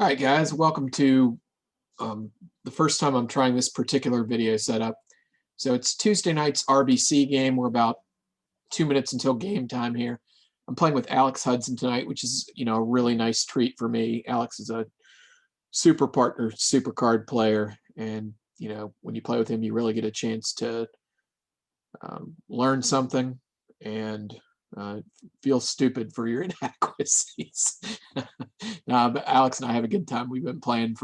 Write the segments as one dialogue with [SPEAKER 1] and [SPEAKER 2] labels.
[SPEAKER 1] All right, guys, welcome to the first time I'm trying this particular video setup. So it's Tuesday night's RBC game. We're about 2 minutes until game time here. I'm playing with Alex Hudson tonight, which is, a really nice treat for me. Alex is a super partner, super card player. And, when you play with him, you really get a chance to learn something and feel stupid for your inadequacies. But Alex and I have a good time. We've been playing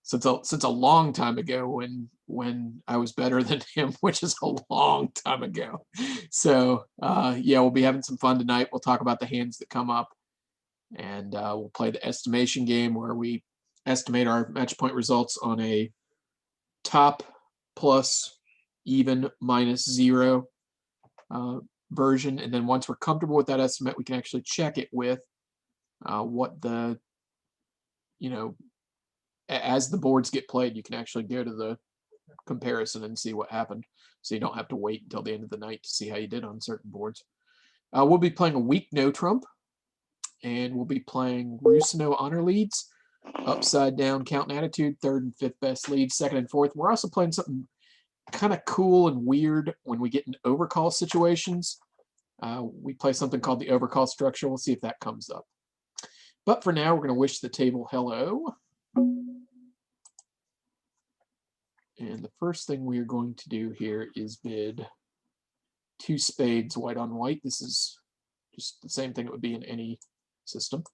[SPEAKER 1] since a long time ago when I was better than him, which is a long time ago. So yeah, we'll be having some fun tonight. We'll talk about the hands that come up, and we'll play the estimation game where we estimate our match point results on a top, plus, even, minus 0 version. And then once we're comfortable with that estimate, we can actually check it with what the, as the boards get played, you can actually go to the comparison and see what happened. So you don't have to wait until the end of the night to see how you did on certain boards. We'll be playing a weak no trump, and we'll be playing Rusino honor leads, upside down count and attitude, third and fifth best leads, second and fourth. We're also playing something kind of cool and weird when we get in overcall situations. We play something called the overcall structure. We'll see if that comes up. But for now, we're going to wish the table hello. And the first thing we are going to do here is bid 2 spades white on white. This is just the same thing it would be in any system.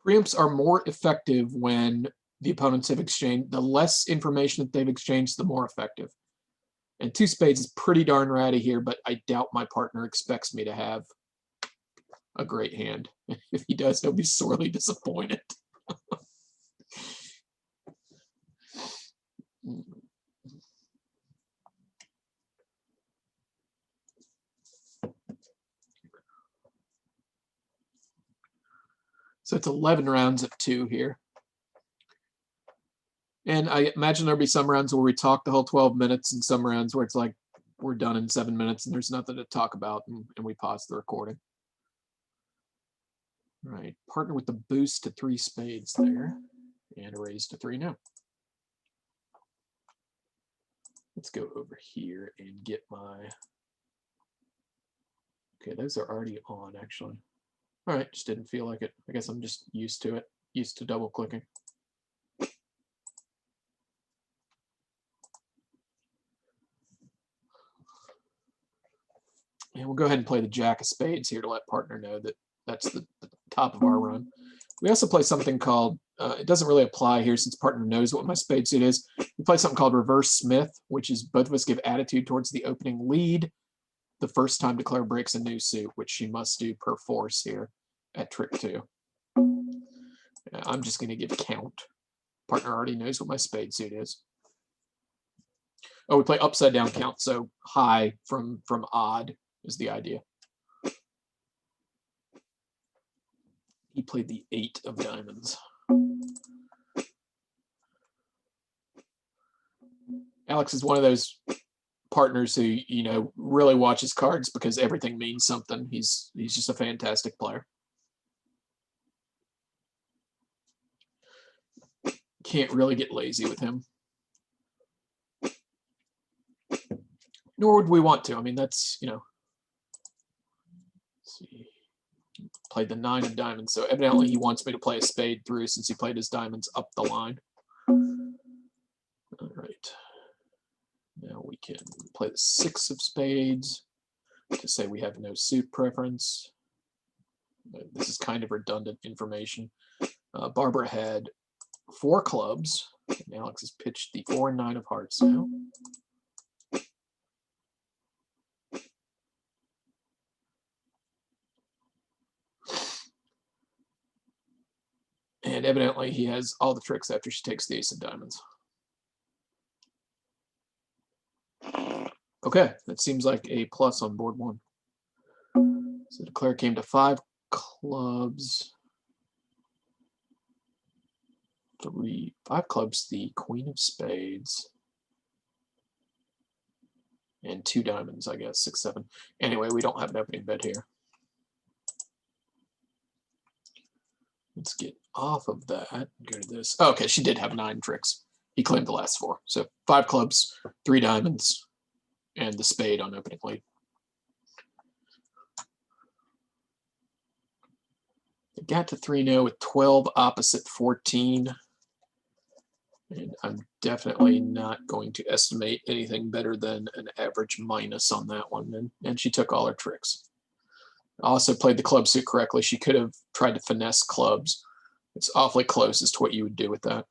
[SPEAKER 1] Preempts are more effective when the opponents have exchanged. The less information that they've exchanged, the more effective. And 2 spades is pretty darn ratty here, but I doubt my partner expects me to have a great hand. If he does, he'll be sorely disappointed. So it's 11 rounds of 2 here. And I imagine there'll be some rounds where we talk the whole 12 minutes and some rounds where it's like we're done in 7 minutes and there's nothing to talk about, and we pause the recording. All right, partner with the boost to 3 spades there, and a raise to 3 now. Let's go over here and get my... Okay, those are already on, actually. All right, just didn't feel like it. I guess I'm just used to it, used to double clicking. And we'll go ahead and play the jack of spades here to let partner know that that's the top of our run. We also play something called, it doesn't really apply here since partner knows what my spade suit is. We play something called reverse Smith, which is both of us give attitude towards the opening lead the first time declare breaks a new suit, which she must do per force here at trick 2. I'm just going to give count. Partner already knows what my spade suit is. Oh, we play upside down count, so high from odd is the idea. He played the 8 of diamonds. Alex is one of those partners who, really watches cards because everything means something. He's just a fantastic player. Can't really get lazy with him. Nor would we want to. I mean, that's, let's see. Played the 9 of diamonds, so evidently he wants me to play a spade through since he played his diamonds up the line. All right. Now we can play the 6 of spades to say we have no suit preference. This is kind of redundant information. Barbara had 4 clubs. And Alex has pitched the 4 and 9 of hearts now. And evidently he has all the tricks after she takes the ace of diamonds. Okay, that seems like a plus on board 1. So declare came to 5 clubs. 5 clubs, the queen of spades. And 2 diamonds, I guess, 6, 7. Anyway, we don't have an opening bid here. Let's get off of that. Go to this. Oh, okay, she did have 9 tricks. He claimed the last 4. So 5 clubs, 3 diamonds, and the spade on opening lead. I got to 3-0 with 12 opposite 14. And I'm definitely not going to estimate anything better than an average minus on that one. And she took all her tricks. Also played the club suit correctly. She could have tried to finesse clubs. It's awfully close as to what you would do with that.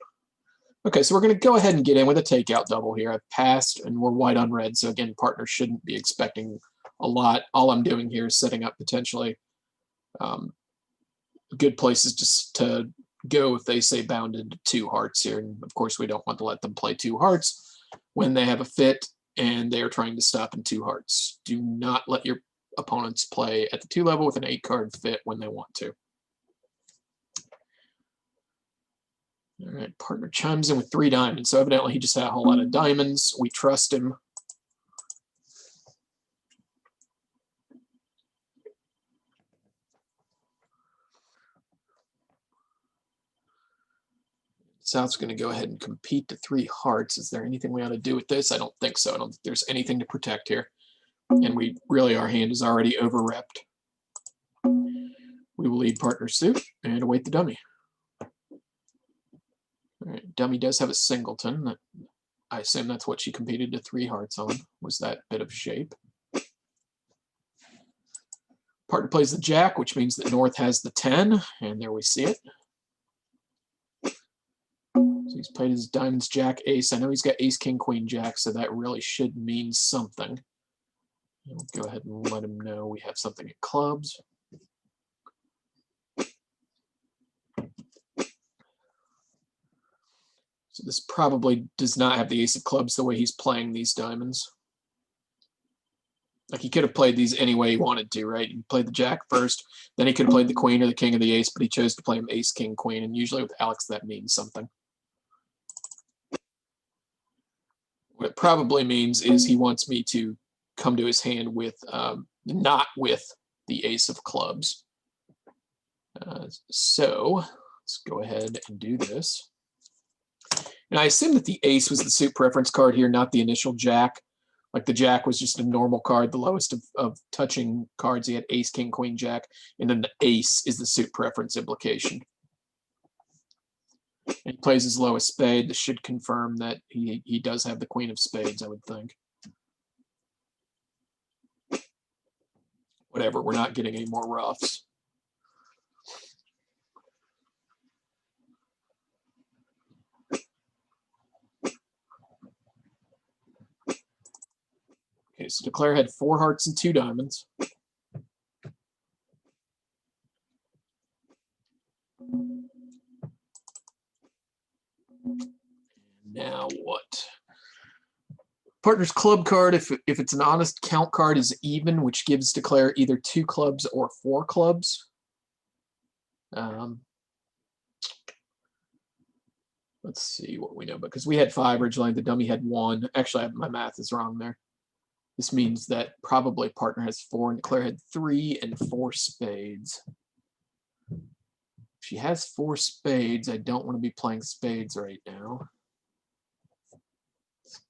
[SPEAKER 1] Okay, so we're going to go ahead and get in with a takeout double here. I've passed, and we're white on red. So again, partner shouldn't be expecting a lot. All I'm doing here is setting up potentially good places just to go if they say bounded 2 hearts here. And of course, we don't want to let them play 2 hearts when they have a fit and they are trying to stop in 2 hearts. Do not let your opponents play at the 2 level with an 8-card fit when they want to. All right, partner chimes in with 3 diamonds. So evidently he just had a whole lot of diamonds. We trust him. South's going to go ahead and compete to 3 hearts. Is there anything we ought to do with this? I don't think so. I don't think there's anything to protect here. And our hand is already over-repped. We will lead partner suit and await the dummy. All right, dummy does have a singleton. I assume that's what she competed to 3 hearts on, was that bit of shape. Partner plays the jack, which means that North has the 10, and there we see it. So he's played his diamonds, jack, ace. I know he's got ace, king, queen, jack, so that really should mean something. We'll go ahead and let him know we have something at clubs. So this probably does not have the ace of clubs the way he's playing these diamonds. Like he could have played these any way he wanted to, right? He played the jack first, then he could have played the queen or the king or the ace, but he chose to play him ace, king, queen, and usually with Alex that means something. What it probably means is he wants me to come to his hand with, not with the ace of clubs. So let's go ahead and do this. And I assume that the ace was the suit preference card here, not the initial jack. Like the jack was just a normal card, the lowest of touching cards. He had ace, king, queen, jack, and then the ace is the suit preference implication. And he plays his lowest spade. This should confirm that he does have the queen of spades, I would think. Whatever, we're not getting any more roughs. Okay, so Declare had 4 hearts and 2 diamonds. Now what? Partner's club card, if it's an honest count card, is even, which gives Declare either 2 clubs or 4 clubs. Let's see what we know, because we had 5 originally, the dummy had 1. Actually, my math is wrong there. This means that probably partner has 4 and Declare had 3 and 4 spades. If she has 4 spades, I don't want to be playing spades right now. It's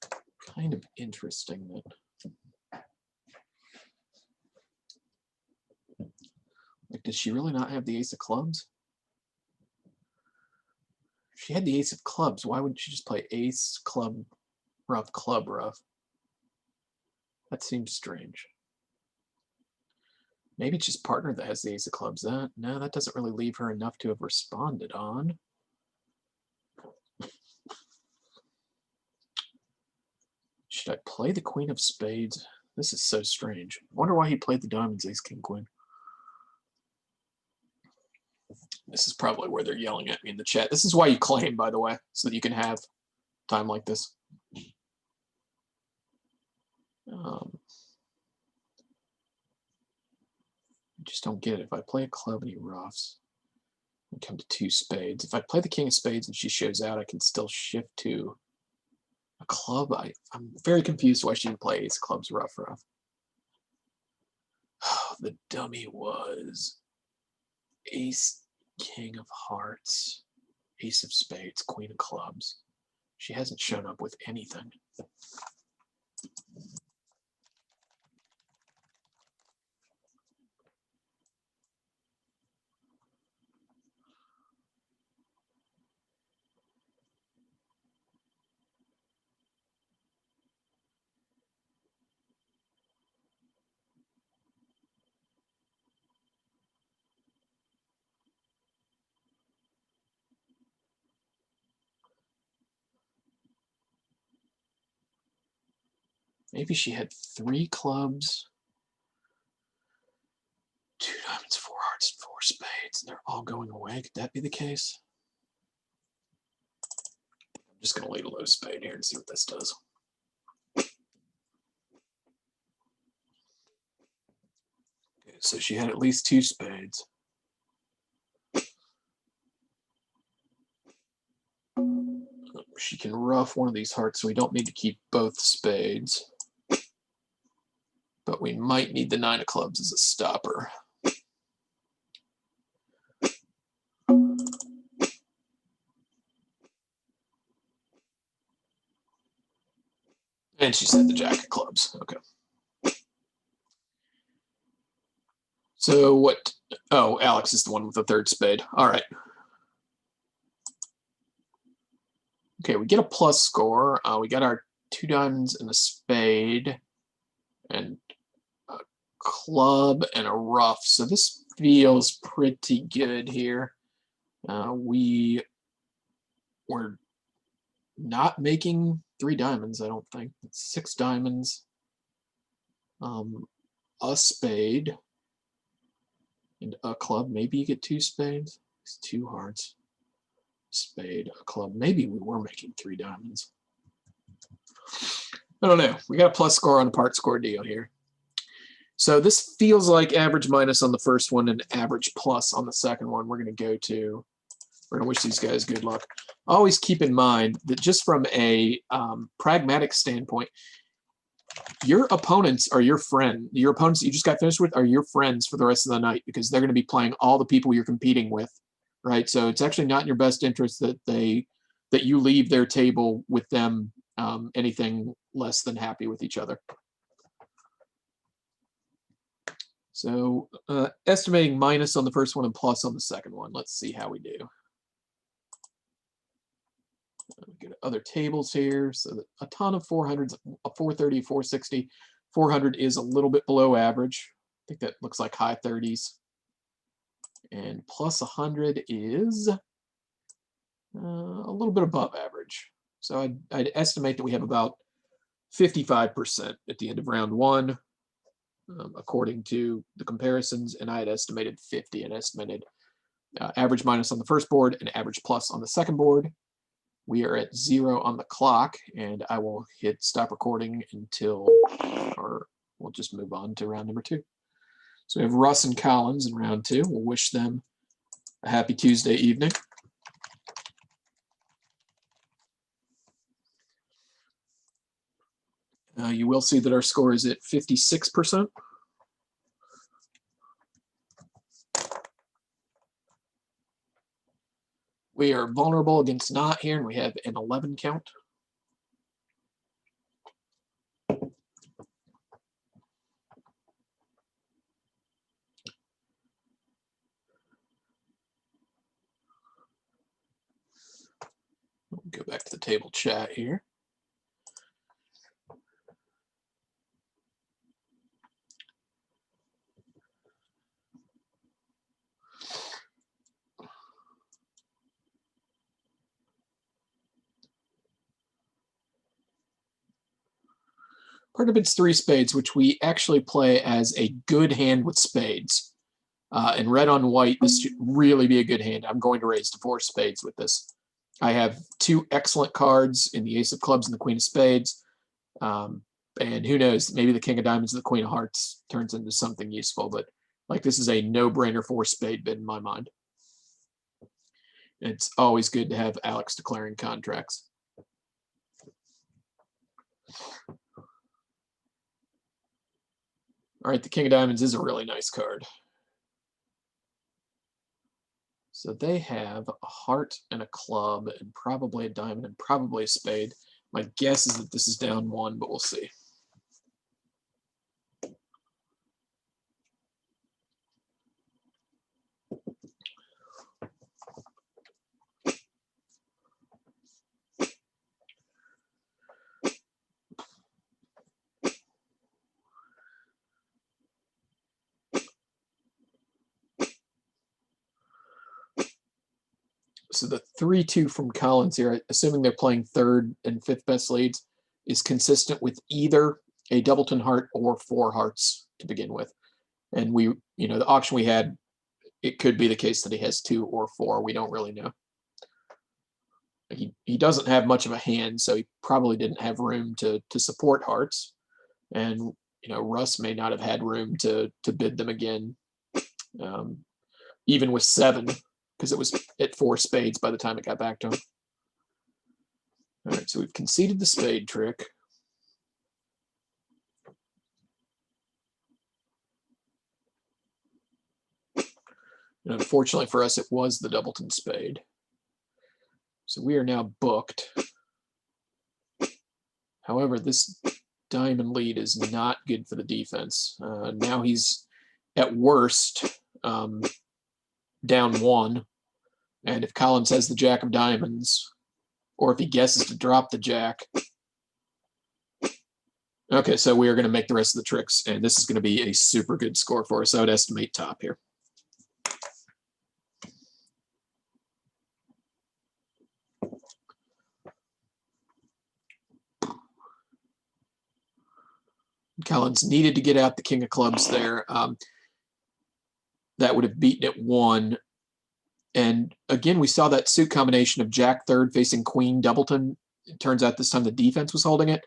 [SPEAKER 1] kind of interesting that. Like, does she really not have the ace of clubs? If she had the ace of clubs, why wouldn't she just play ace, club, rough, club, rough? That seems strange. Maybe it's just partner that has the ace of clubs. No, that doesn't really leave her enough to have responded on. Should I play the queen of spades? This is so strange. I wonder why he played the diamonds, ace, king, queen. This is probably where they're yelling at me in the chat. This is why you claim, by the way, so that you can have time like this. I just don't get it. If I play a club and he roughs, I come to 2 spades. If I play the king of spades and she shows out, I can still shift to A club, I'm very confused why she didn't play ace clubs rough. The dummy was ace, king of hearts, ace of spades, queen of clubs. She hasn't shown up with anything. Maybe she had 3 clubs, 2 diamonds, 4 hearts, and 4 spades, and they're all going away. Could that be the case? I'm just going to lead a low spade here and see what this does. Okay, so she had at least 2 spades. She can rough one of these hearts, so we don't need to keep both spades. But we might need the 9 of clubs as a stopper. And she said the jack of clubs. Okay. So what? Oh, Alex is the one with the 3rd spade. All right. Okay, we get a plus score. We got our 2 diamonds and a spade, and a club and a rough. So this feels pretty good here. We were not making 3 diamonds, I don't think. It's 6 diamonds, a spade, and a club. Maybe you get 2 spades. It's 2 hearts, spade, a club. Maybe we were making 3 diamonds. I don't know. We got a plus score on a part score deal here. So this feels like average minus on the first one and average plus on the second one. We're going to wish these guys good luck. Always keep in mind that just from a pragmatic standpoint, your opponents are your friend. Your opponents that you just got finished with are your friends for the rest of the night, because they're going to be playing all the people you're competing with, right? So it's actually not in your best interest that you leave their table with them anything less than happy with each other. So estimating minus on the first one and plus on the second one. Let's see how we do. Get other tables here. So a ton of 400s, a 430, 460. 400 is a little bit below average. I think that looks like high 30s. And plus 100 is a little bit above average. So I'd estimate that we have about 55% at the end of round one, according to the comparisons, and I had estimated 50 and estimated average minus on the first board and average plus on the second board. We are at 0 on the clock, and I will hit stop recording until, or we'll just move on to round number 2. So we have Russ and Collins in round 2. We'll wish them a happy Tuesday evening. You will see that our score is at 56%. We are vulnerable against not here, and we have an 11 count. We'll go back to the table chat here. Part of it's 3 spades, which we actually play as a good hand with spades. And red on white, this should really be a good hand. I'm going to raise to 4 spades with this. I have 2 excellent cards in the ace of clubs and the queen of spades. And who knows, maybe the king of diamonds and the queen of hearts turns into something useful. But like, this is a no-brainer 4 spade bid in my mind. It's always good to have Alex declaring contracts. All right, the King of Diamonds is a really nice card. So they have a heart and a club and probably a diamond and probably a spade. My guess is that this is down one, but we'll see. So the 3-2 from Collins here, assuming they're playing third and fifth best leads, is consistent with either a Doubleton heart or 4 hearts to begin with. And we, the auction we had, it could be the case that he has 2 or 4. We don't really know. He doesn't have much of a hand, so he probably didn't have room to support hearts. And Russ may not have had room to bid them again, even with 7, because it was at 4 spades by the time it got back to him. All right, so we've conceded the spade trick. And unfortunately for us, it was the Doubleton spade. So we are now booked. However, this diamond lead is not good for the defense. Now he's at worst down 1. And if Collins has the jack of diamonds, or if he guesses to drop the jack. Okay, so we are going to make the rest of the tricks, and this is going to be a super good score for us. I would estimate top here. Collins needed to get out the king of clubs there. That would have beaten it 1. And again, we saw that suit combination of jack third facing queen Doubleton. It turns out this time the defense was holding it.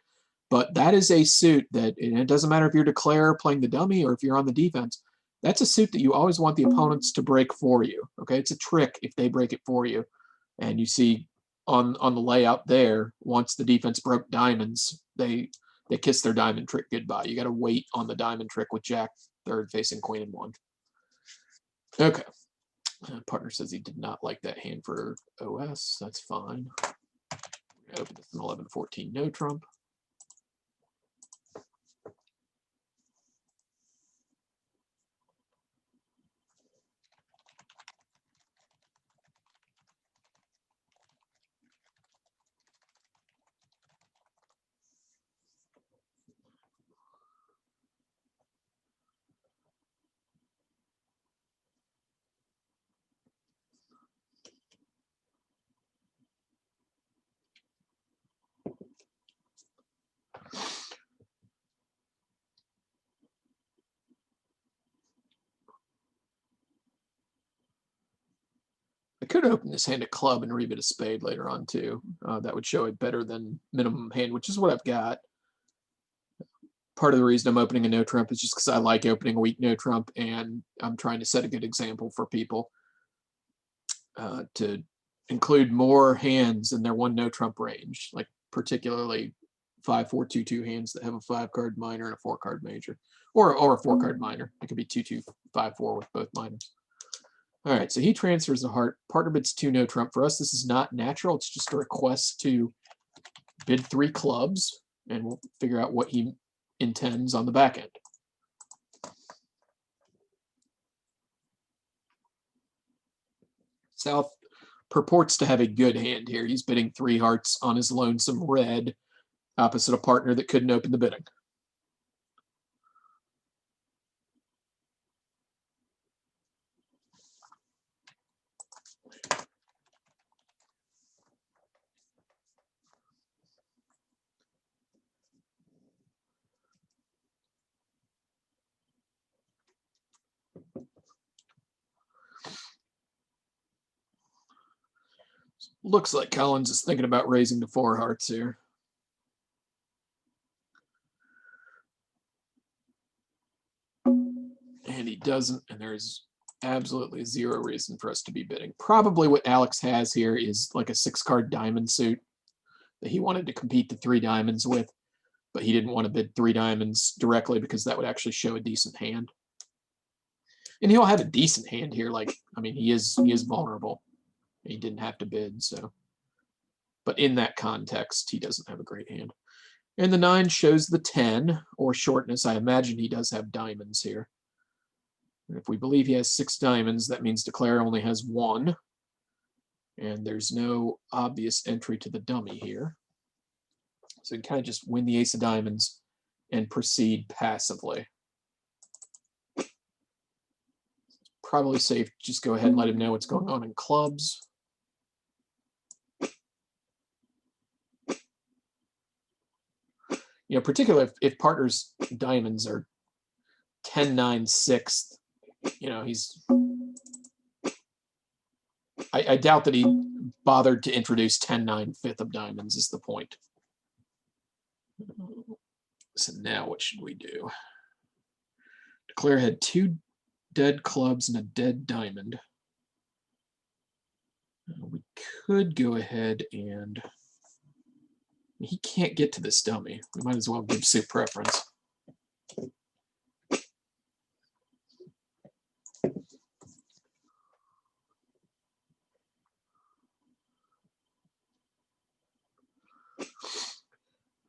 [SPEAKER 1] But that is a suit that, and it doesn't matter if you're declare playing the dummy or if you're on the defense, that's a suit that you always want the opponents to break for you. Okay, it's a trick if they break it for you. And you see on the layout there, once the defense broke diamonds, they kiss their diamond trick goodbye. You got to wait on the diamond trick with jack third facing queen and 1. Okay. Partner says he did not like that hand for OS. That's fine. Open this in 11-14, no trump. I could open this hand a club and rebid a spade later on too. That would show a better than minimum hand, which is what I've got. Part of the reason I'm opening a no trump is just because I like opening a weak no trump, and I'm trying to set a good example for people to include more hands in their 1 no trump range, like particularly 5-4-2-2 hands that have a 5-card minor and a 4-card major, or a 4-card minor. It could be 2-2-5-4 with both minors. All right, so he transfers the heart. Partner bids 2 no trump. For us, this is not natural. It's just a request to bid 3 clubs, and we'll figure out what he intends on the back end. South purports to have a good hand here. He's bidding 3 hearts on his lonesome red, opposite a partner that couldn't open the bidding. Looks like Collins is thinking about raising to 4 hearts here. And he doesn't, and there's absolutely 0 reason for us to be bidding. Probably what Alex has here is like a 6-card diamond suit that he wanted to compete the 3 diamonds with. but he didn't want to bid 3 diamonds directly because that would actually show a decent hand. And he'll have a decent hand here. Like, I mean, he is vulnerable. He didn't have to bid, so. But in that context, he doesn't have a great hand. And the 9 shows the 10, or shortness. I imagine he does have diamonds here. And if we believe he has 6 diamonds, that means Declare only has 1. And there's no obvious entry to the dummy here. So you can kind of just win the ace of diamonds and proceed passively. Probably safe to just go ahead and let him know what's going on in clubs. You know, particularly if partner's diamonds are 10, 9, 6th, you know, he's... I doubt that he bothered to introduce 10, 9, 5th of diamonds is the point. So now what should we do? Declare had 2 dead clubs and a dead diamond. We could go ahead and... He can't get to this dummy. We might as well give suit preference.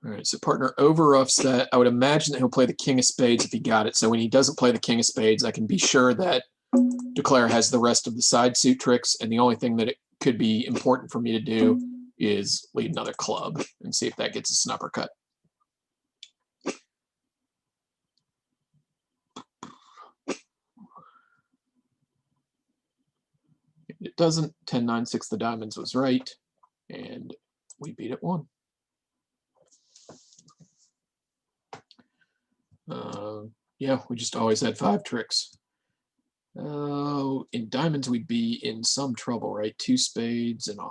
[SPEAKER 1] All right, so partner overruffs that. I would imagine that he'll play the king of spades if he got it. So when he doesn't play the king of spades, I can be sure that Declare has the rest of the side suit tricks, and the only thing that it could be important for me to do is lead another club and see if that gets a snupper cut. It doesn't. 10, 9, 6 the diamonds was right, and we beat it 1. Yeah, we just always had 5 tricks. In diamonds, we'd be in some trouble, right? 2 spades and a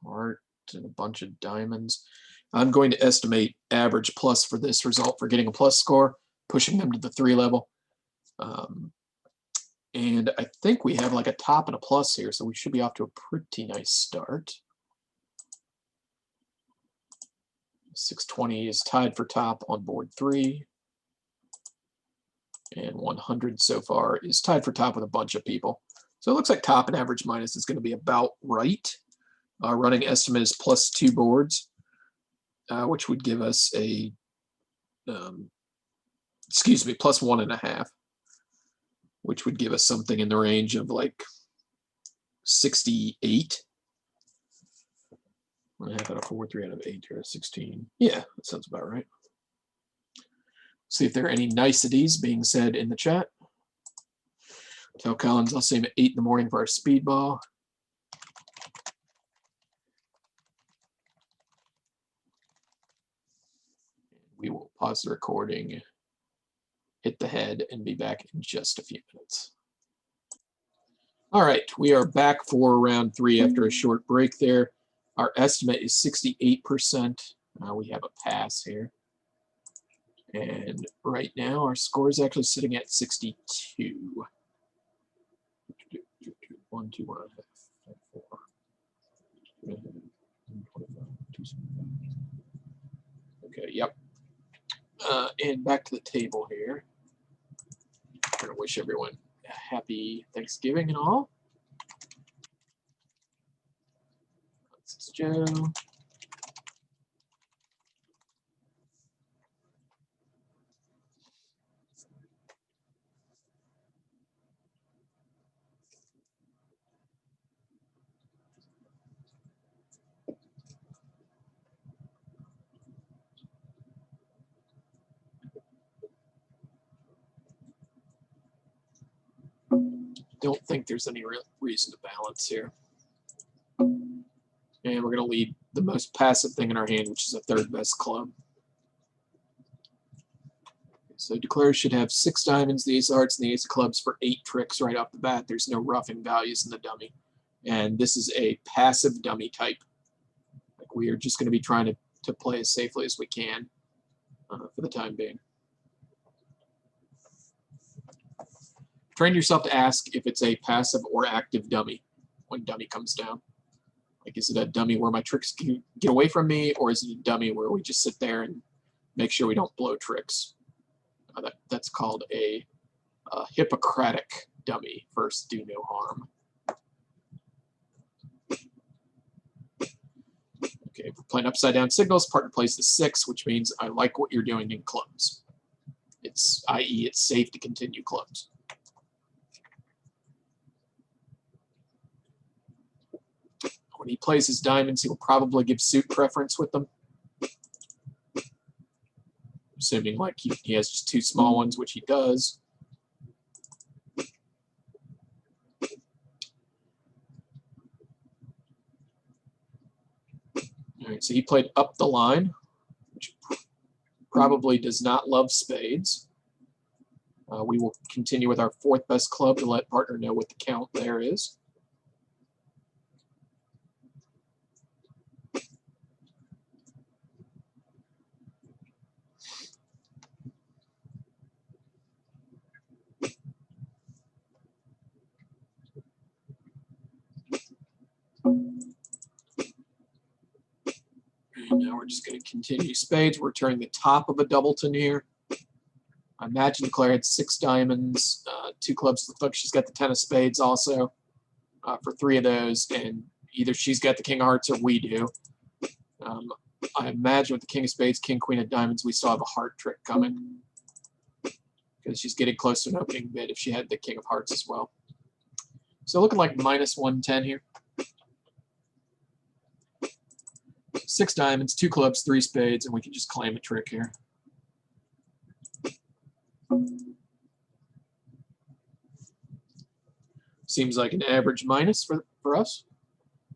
[SPEAKER 1] heart and a bunch of diamonds. I'm going to estimate average plus for this result for getting a plus score, pushing them to the 3 level. And I think we have like a top and a plus here, so we should be off to a pretty nice start. 620 is tied for top on board 3. And 100 so far is tied for top with a bunch of people. So it looks like top and average minus is going to be about right. Our running estimate is plus 2 boards, which would give us a, excuse me, plus 1.5, which would give us something in the range of like 68. 1.5 out of 4, 3 out of 8, or 16. Yeah, that sounds about right. See if there are any niceties being said in the chat. Tell Collins I'll see him at 8 in the morning for our speedball. We will pause the recording, hit the head, and be back in just a few minutes. All right, we are back for round 3 after a short break there. Our estimate is 68%. We have a pass here. And right now, our score is actually sitting at 62. 1, 2, 1, 4. Okay, yep. And back to the table here. I'm going to wish everyone a happy Thanksgiving and all. This is Joe. Don't think there's any real reason to balance here. And we're going to lead the most passive thing in our hand, which is a 3rd best club. So Declare should have 6 diamonds, the ace of hearts, and the ace of clubs for 8 tricks right off the bat. There's no roughing values in the dummy. And this is a passive dummy type. Like, we are just going to be trying to play as safely as we can for the time being. Train yourself to ask if it's a passive or active dummy when dummy comes down. Like, is it a dummy where my tricks can get away from me, or is it a dummy where we just sit there and make sure we don't blow tricks. That's called a Hippocratic dummy. First, do no harm. Okay, if we're playing upside down signals, partner plays the 6, which means I like what you're doing in clubs. It's, i.e., it's safe to continue clubs. When he plays his diamonds, he will probably give suit preference with them. Assuming like he has just 2 small ones, which he does. All right, so he played up the line, which probably does not love spades. We will continue with our 4th best club to let partner know what the count there is. And now we're just going to continue spades. We're turning the top of a doubleton here. I imagine Claire had 6 diamonds, 2 clubs. Looks like she's got the 10 of spades also for 3 of those, and either she's got the king of hearts or we do. I imagine with the king of spades, king, queen of diamonds, we still have a heart trick coming because she's getting close to an opening bid if she had the king of hearts as well. So looking like minus 110 here. 6 diamonds, 2 clubs, 3 spades, and we can just claim a trick here. Seems like an average minus for us.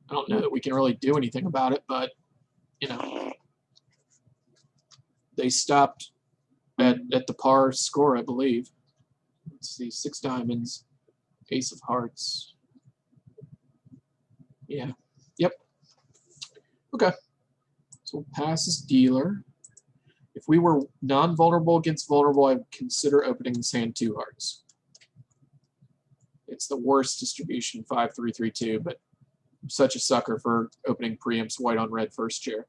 [SPEAKER 1] I don't know that we can really do anything about it, but, you know, they stopped at the par score, I believe. Let's see, 6 diamonds, ace of hearts. Yeah, yep. Okay, so we'll pass as dealer. If we were non-vulnerable against vulnerable, I would consider opening this hand 2 hearts. It's the worst distribution, 5-3-3-2, but I'm such a sucker for opening preempts white on red first chair.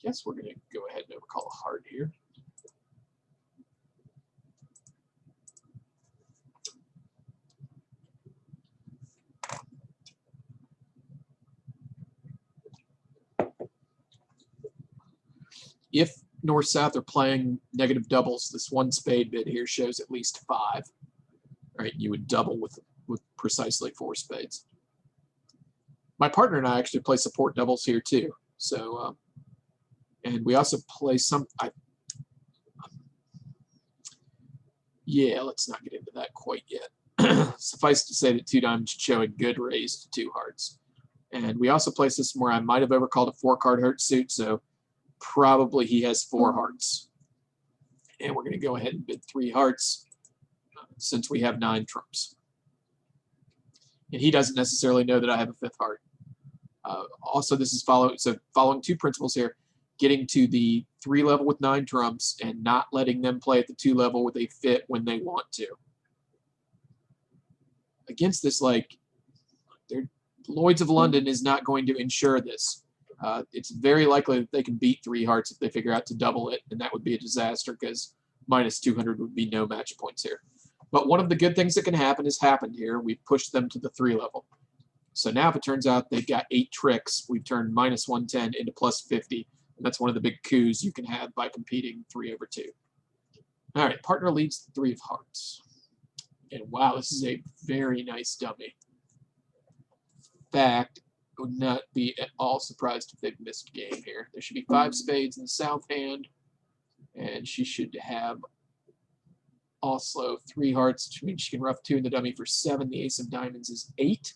[SPEAKER 1] Guess we're going to go ahead and overcall a heart here. If north-south are playing negative doubles, this 1 spade bid here shows at least 5. Right, you would double with precisely 4 spades. My partner and I actually play support doubles here too. So, and we also play some. Yeah, let's not get into that quite yet. Suffice to say that 2 diamonds show a good raise to 2 hearts. And we also play this where I might have overcalled a 4-card heart suit, so probably he has 4 hearts. And we're going to go ahead and bid 3 hearts since we have 9 trumps. And he doesn't necessarily know that I have a 5th heart. Also, this is following 2 principles here. Getting to the 3 level with 9 trumps and not letting them play at the 2 level with a fit when they want to. Against this, like, Lloyd's of London is not going to ensure this. It's very likely that they can beat 3 hearts if they figure out to double it, and that would be a disaster because minus 200 would be no match points here. But one of the good things that can happen has happened here. We've pushed them to the 3 level. So now if it turns out they've got 8 tricks, we've turned minus 110 into plus 50. And that's one of the big coups you can have by competing 3/2. All right, partner leads the 3 of hearts. And wow, this is a very nice dummy. In fact, I would not be at all surprised if they've missed game here. There should be 5 spades in the south hand. And she should have also 3 hearts, which means she can rough 2 in the dummy for 7. The ace of diamonds is 8.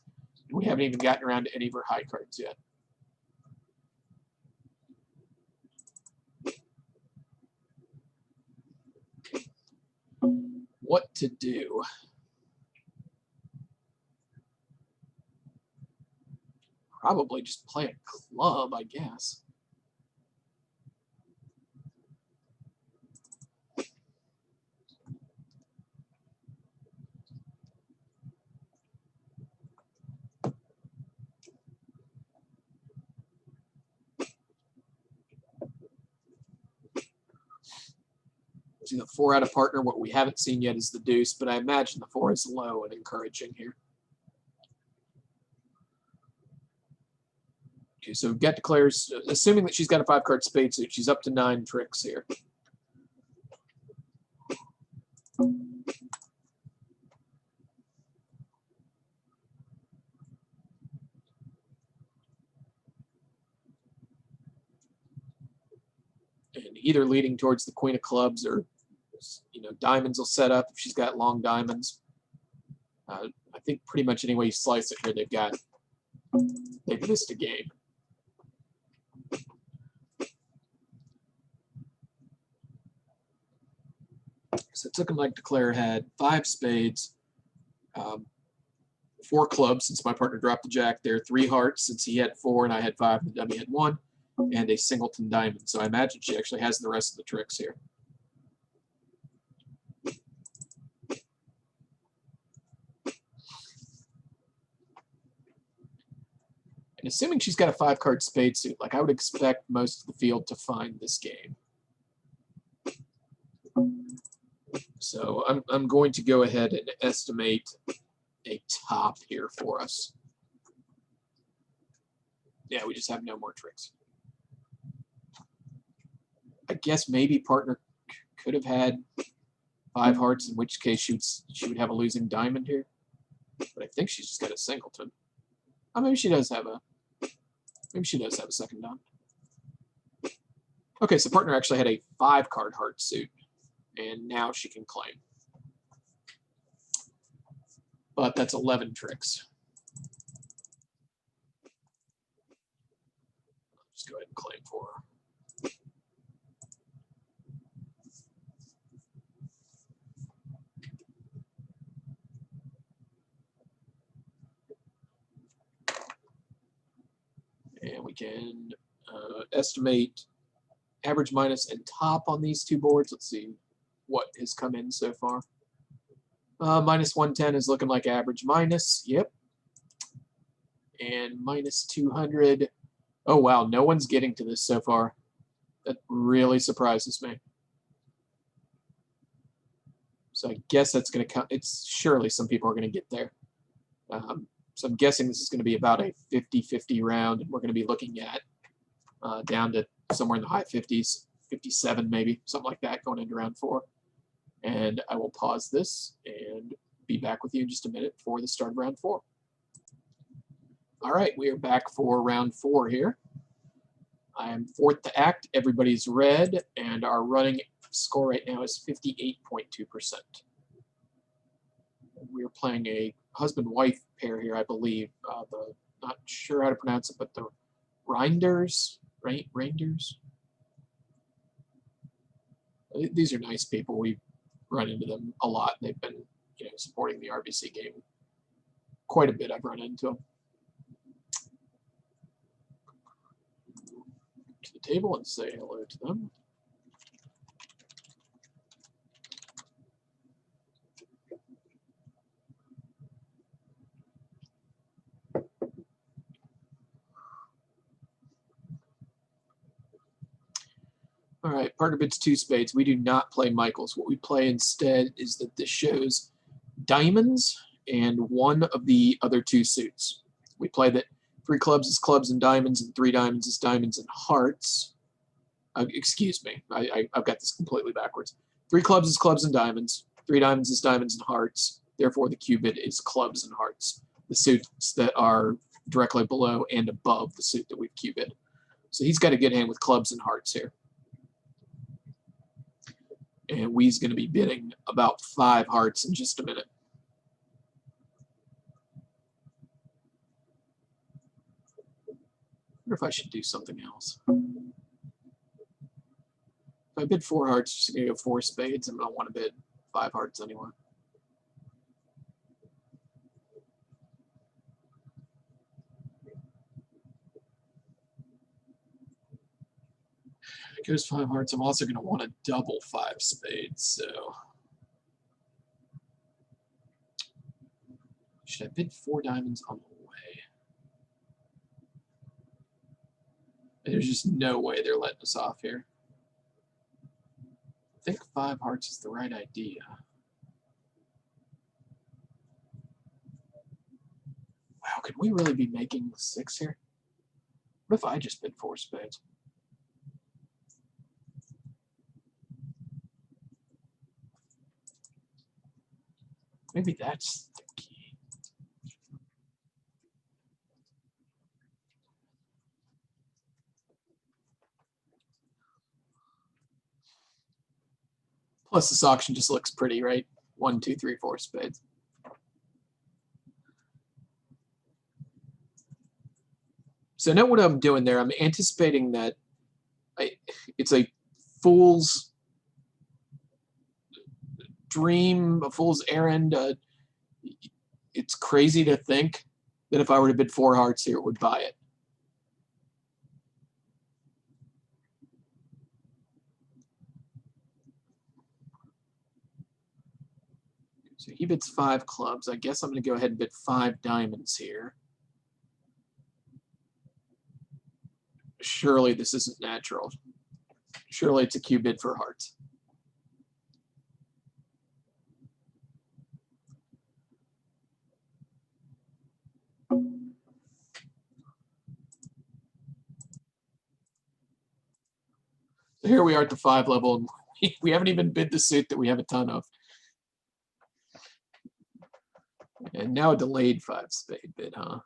[SPEAKER 1] And we haven't even gotten around to any of her high cards yet. What to do? probably just play a club, I guess. See the 4 out of partner. What we haven't seen yet is the deuce, but I imagine the 4 is low and encouraging here. Okay, so get declares, assuming that she's got a 5-card spade suit, she's up to 9 tricks here. And either leading towards the queen of clubs or, you know, diamonds will set up if she's got long diamonds. I think pretty much any way you slice it here, they've missed a game. So it's looking like Declare had 5 spades, 4 clubs since my partner dropped the jack there, 3 hearts since he had 4 and I had 5 and the dummy had 1, and a singleton diamond. So I imagine she actually has the rest of the tricks here. And assuming she's got a 5-card spade suit, like I would expect most of the field to find this game. So I'm going to go ahead and estimate a top here for us. Yeah, we just have no more tricks. I guess maybe partner could have had 5 hearts, in which case she would have a losing diamond here. But I think she's just got a singleton. Oh, maybe she does have a second diamond. Okay, so partner actually had a 5-card heart suit, and now she can claim. But that's 11 tricks. Just go ahead and claim for her. And we can estimate average, minus, and top on these 2 boards. Let's see what has come in so far. Minus 110 is looking like average minus. Yep. And minus 200. Oh, wow. No one's getting to this so far. That really surprises me. So I guess that's going to come. It's surely some people are going to get there. So I'm guessing this is going to be about a 50-50 round, and we're going to be looking at down to somewhere in the high 50s, 57 maybe, something like that, going into round 4. And I will pause this and be back with you in just a minute for the start of round 4. All right, we are back for round 4 here. I am 4th to act. Everybody's red, and our running score right now is 58.2%. We're playing a husband-wife pair here, I believe. Not sure how to pronounce it, but the Reinders, right? Reinders. These are nice people. We've run into them a lot. They've been, you know, supporting the RBC game quite a bit. I've run into them. To the table and say hello to them. All right, partner bids 2 spades. We do not play Michaels. What we play instead is that this shows diamonds and one of the other 2 suits. We play that 3 clubs is clubs and diamonds, and 3 diamonds is diamonds and hearts. Excuse me, I've got this completely backwards. 3 clubs is clubs and diamonds. 3 diamonds is diamonds and hearts. Therefore, the cue bid is clubs and hearts. The suits that are directly below and above the suit that we've cue bid. So he's got a good hand with clubs and hearts here. And we's going to be bidding about 5 hearts in just a minute. I wonder if I should do something else. If I bid 4 hearts, just going to go 4 spades. I'm going to want to bid 5 hearts anyway. goes 5 hearts. I'm also going to want to double 5 spades, so should I bid 4 diamonds on the way? There's just no way they're letting us off here. I think 5 hearts is the right idea. Wow, could we really be making 6 here? What if I just bid 4 spades? Maybe that's the key. Plus, this auction just looks pretty, right? 1, 2, 3, 4 spades. So note what I'm doing there. I'm anticipating that it's a fool's dream, a fool's errand. It's crazy to think that if I were to bid 4 hearts here, it would buy it. So he bids 5 clubs. I guess I'm going to go ahead and bid 5 diamonds here. Surely this isn't natural. Surely it's a Q bid for hearts. So here we are at the 5 level, and we haven't even bid the suit that we have a ton of. And now a delayed 5 spade bid, huh?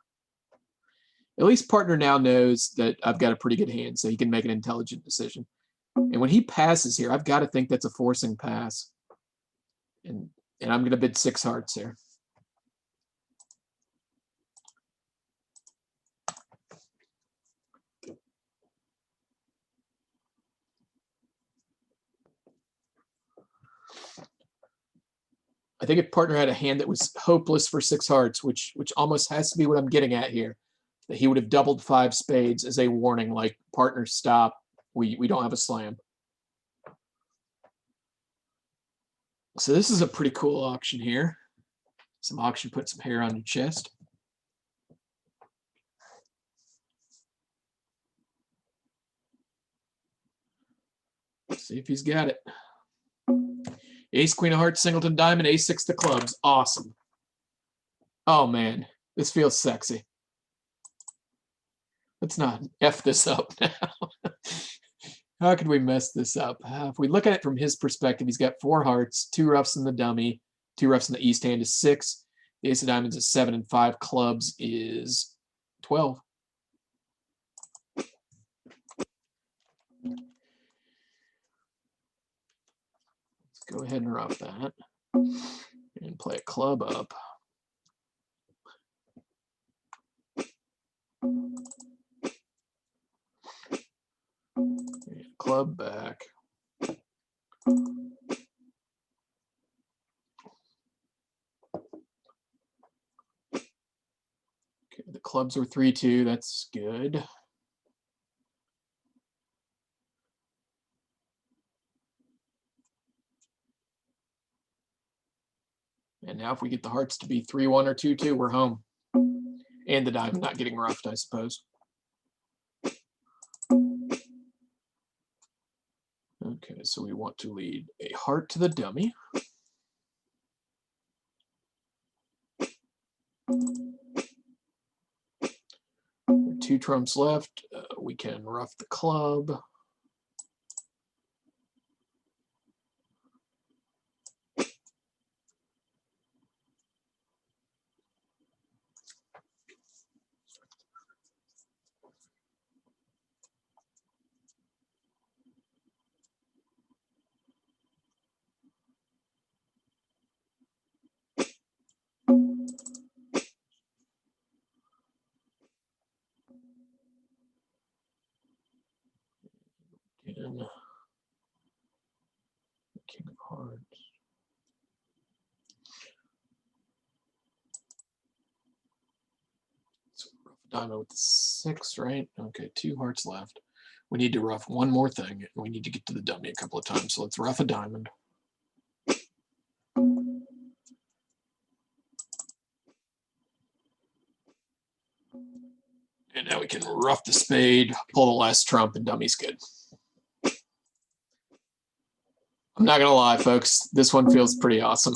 [SPEAKER 1] At least partner now knows that I've got a pretty good hand, so he can make an intelligent decision. And when he passes here, I've got to think that's a forcing pass. And I'm going to bid 6 hearts here. I think if partner had a hand that was hopeless for 6 hearts, which almost has to be what I'm getting at here, that he would have doubled 5 spades as a warning, like, partner, stop, we don't have a slam. So this is a pretty cool auction here. Some auction, put some hair on your chest. Let's see if he's got it. Ace, queen of hearts, singleton, diamond, ace, 6 to clubs. Awesome. Oh, man. This feels sexy. Let's not F this up now. How could we mess this up? If we look at it from his perspective, he's got 4 hearts, 2 roughs in the dummy, 2 roughs in the east hand is 6. The ace of diamonds is 7, and 5 clubs is 12. Let's go ahead and rough that and play a club up. And club back. Okay, the clubs are 3-2. That's good. And now if we get the hearts to be 3-1 or 2-2, we're home. And the diamond not getting roughed, I suppose. Okay, so we want to lead a heart to the dummy. There are 2 trumps left. We can rough the club. And king of hearts. So rough a diamond with the 6, right? Okay, 2 hearts left. We need to rough one more thing. We need to get to the dummy a couple of times. So let's rough a diamond. And now we can rough the spade, pull the last trump, and dummy's good. I'm not going to lie, folks. This one feels pretty awesome.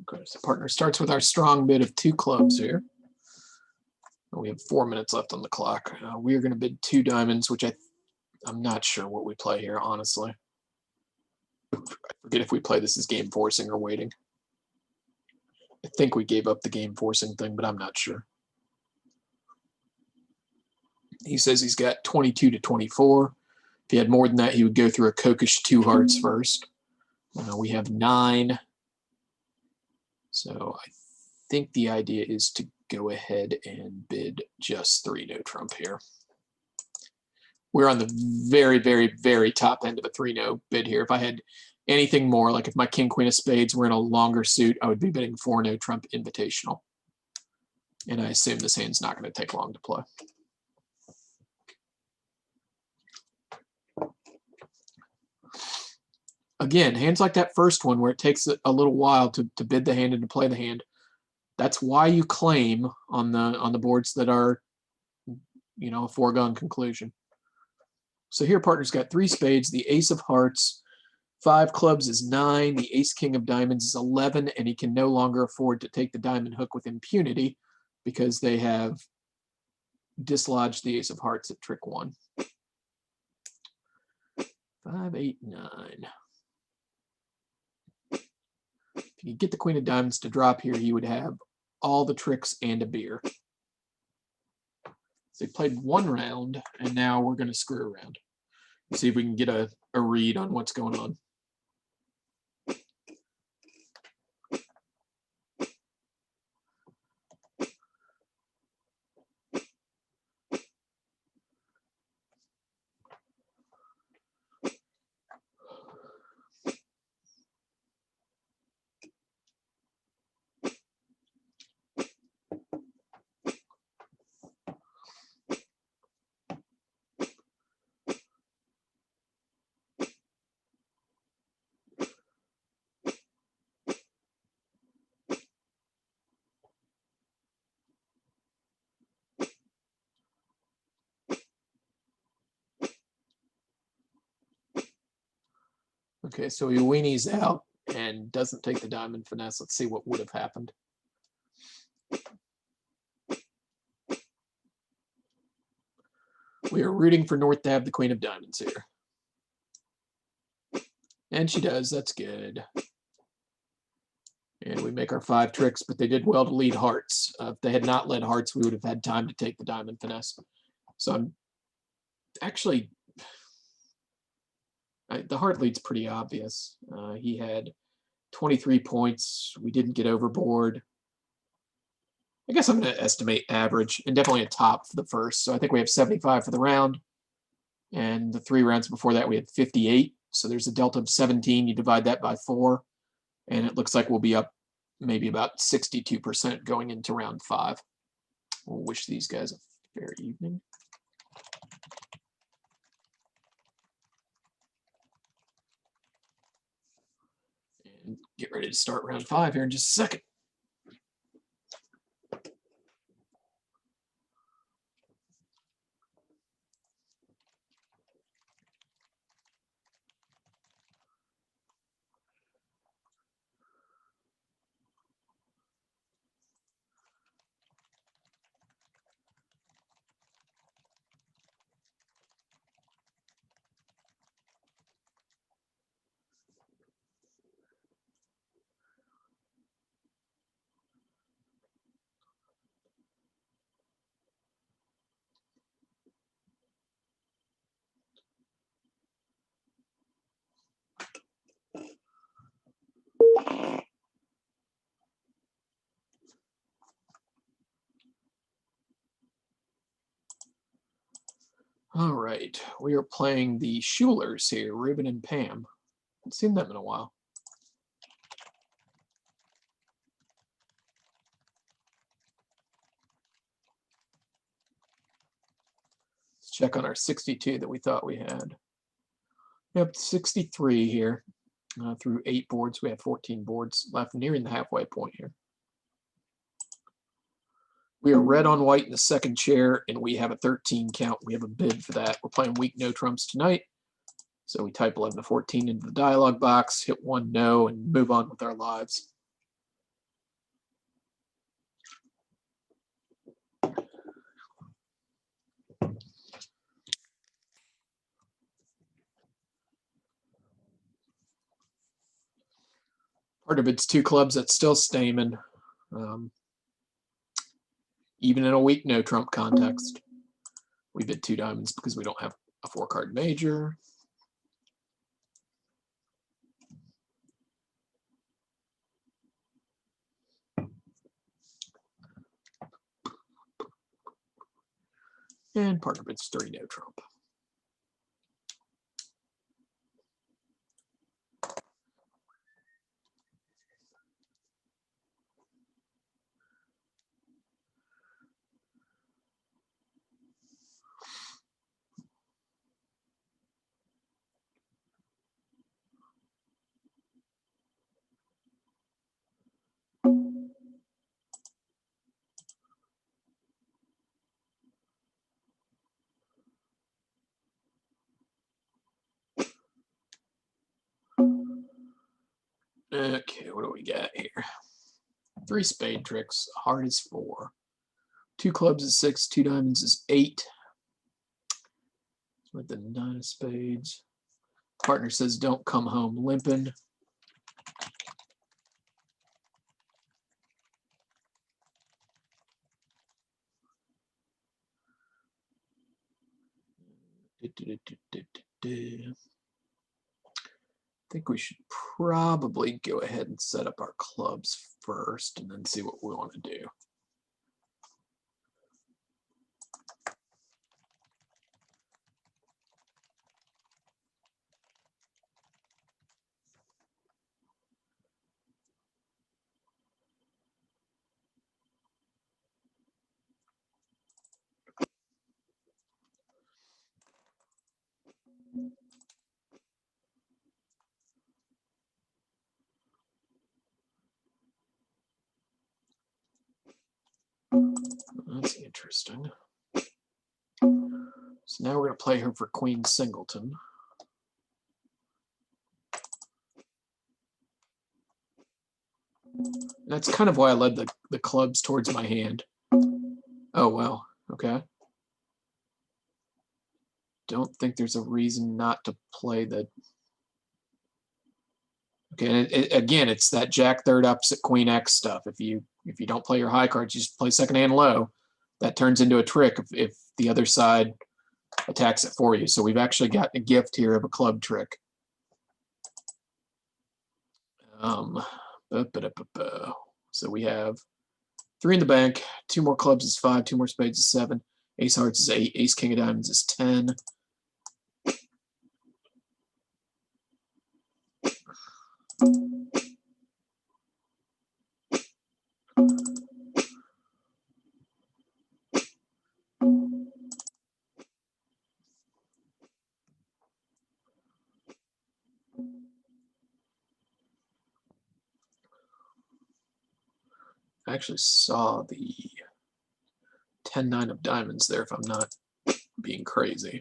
[SPEAKER 1] Okay, so partner starts with our strong bid of 2 clubs here. We have 4 minutes left on the clock. We are going to bid 2 diamonds, which I'm not sure what we play here, honestly. I forget if we play this as game forcing or waiting. I think we gave up the game forcing thing, but I'm not sure. He says he's got 22 to 24. If he had more than that, he would go through a coquish 2 hearts first. We have 9. So I think the idea is to go ahead and bid just 3 no trump here. We're on the very, very, very top end of a 3 no bid here. If I had anything more, like if my king queen of spades were in a longer suit, I would be bidding 4 no trump invitational. And I assume this hand's not going to take long to play. Again, hands like that first one where it takes a little while to bid the hand and to play the hand, that's why you claim on the boards that are, a foregone conclusion. So here partner's got 3 spades, the ace of hearts, 5 clubs is 9, the ace king of diamonds is 11, and he can no longer afford to take the diamond hook with impunity because they have dislodged the ace of hearts at trick 1. 5, 8, 9. If you could get the queen of diamonds to drop here, he would have all the tricks and a beer. So he played 1 round, and now we're going to screw around. See if we can get a read on what's going on. Okay, so he weenies out and doesn't take the diamond finesse. Let's see what would have happened. We are rooting for North to have the queen of diamonds here. And she does. That's good. And we make our 5 tricks, but they did well to lead hearts. If they had not led hearts, we would have had time to take the diamond finesse. So I'm actually... the heart lead's pretty obvious. He had 23 points. We didn't get overboard. I guess I'm going to estimate average and definitely a top for the first. So I think we have 75 for the round. And the 3 rounds before that, we had 58. So there's a delta of 17. You divide that by 4. And it looks like we'll be up maybe about 62% going into round 5. We'll wish these guys a fair evening. And get ready to start round 5 here in just a second. All right, we are playing the Schulers here, Ruben and Pam. Haven't seen them in a while. Let's check on our 62 that we thought we had. Yep, 63 here. Through 8 boards, we have 14 boards left, nearing the halfway point here. We are red on white in the second chair, and we have a 13 count. We have a bid for that. We're playing weak no trumps tonight. So we type 11 to 14 into the dialog box, hit 1 no, and move on with our lives. Part of it's 2 clubs that's still Stamen, even in a weak no trump context. We bid 2 diamonds because we don't have a 4-card major. And partner bids 3 no trump. Okay, what do we got here? 3 spade tricks, heart is 4. 2 clubs is 6, 2 diamonds is 8. With the 9 of spades. Partner says don't come home limping. I think we should probably go ahead and set up our clubs first and then see what we want to do. That's interesting. So now we're going to play her for Queen Singleton. That's kind of why I led the clubs towards my hand. Oh, well, okay. Don't think there's a reason not to play the... Okay, again, it's that Jack third opposite Queen X stuff. If you don't play your high cards, you just play second hand low. That turns into a trick if the other side attacks it for you. So we've actually got a gift here of a club trick. So we have 3 in the bank, 2 more clubs is 5, 2 more spades is 7, ace hearts is 8, ace king of diamonds is 10. I actually saw the 10-9 of diamonds there, if I'm not being crazy.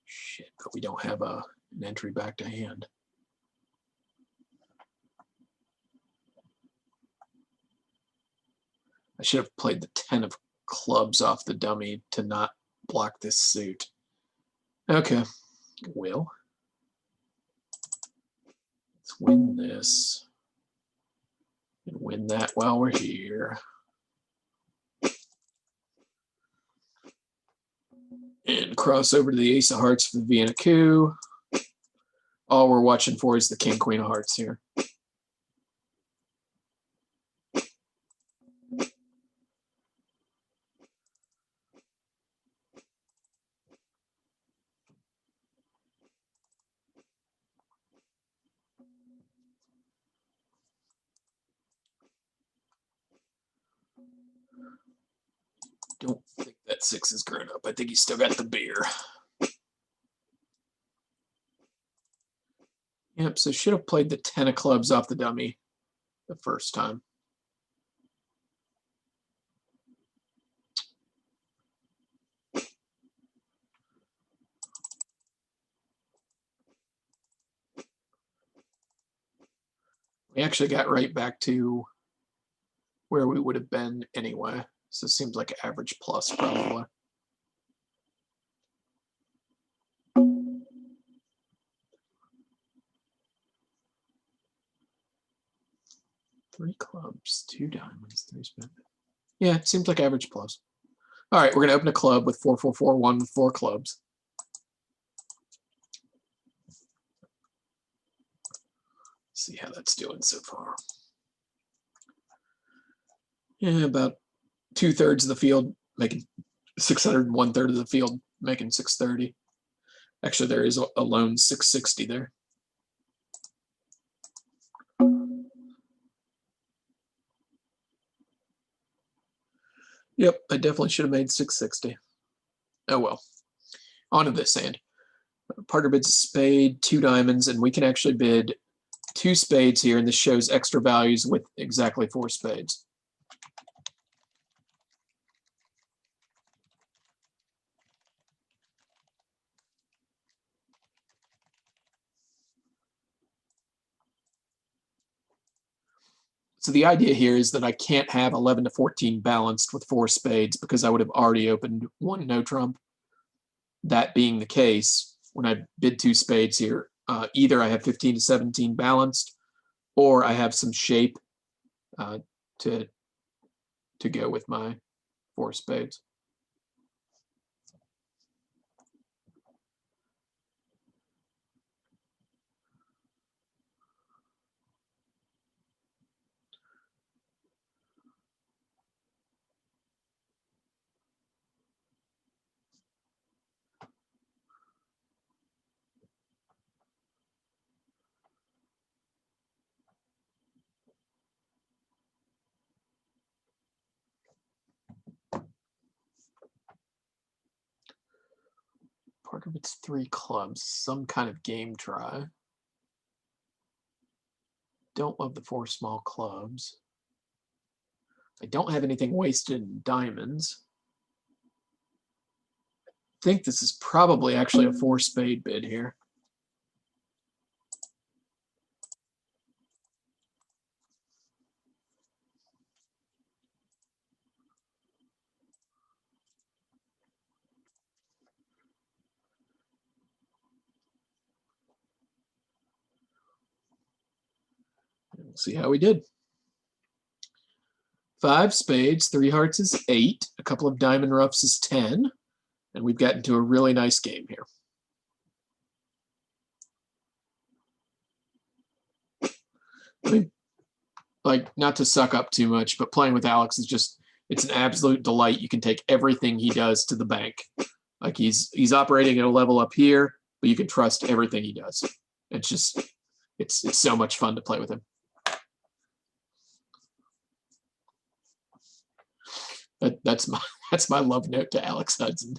[SPEAKER 1] Shit, but we don't have an entry back to hand. I should have played the 10 of clubs off the dummy to not block this suit. Okay, Will. Let's win this. And win that while we're here. And cross over to the ace of hearts for the Vienna coup. All we're watching for is the king, queen of hearts here. Don't think that 6 is grown up. I think he's still got the beer. Yep, so should have played the 10 of clubs off the dummy the first time. We actually got right back to where we would have been anyway. So it seems like average plus probably. Three clubs, 2 diamonds, 3 spin. Yeah, it seems like average plus. All right, we're going to open a club with 4441 with 4 clubs. See how that's doing so far. Yeah, about 2/3 of the field making 600, 1/3 of the field making 630. Actually, there is a lone 660 there. Yep, I definitely should have made 660. Oh well. On to this hand. Partner bids a spade, 2 diamonds, and we can actually bid 2 spades here, and this shows extra values with exactly 4 spades. So the idea here is that I can't have 11 to 14 balanced with 4 spades because I would have already opened 1 no trump. That being the case, when I bid 2 spades here, either I have 15 to 17 balanced, or I have some shape to go with my 4 spades. Part of it's 3 clubs, some kind of game try. Don't love the 4 small clubs. I don't have anything wasted in diamonds. I think this is probably actually a 4 spade bid here. We'll see how we did. 5 spades, 3 hearts is 8, a couple of diamond roughs is 10, and we've gotten to a really nice game here. I mean, like, not to suck up too much, but playing with Alex is just, it's an absolute delight. You can take everything he does to the bank. Like, he's operating at a level up here, but you can trust everything he does. It's just, it's so much fun to play with him. That's my love note to Alex Hudson.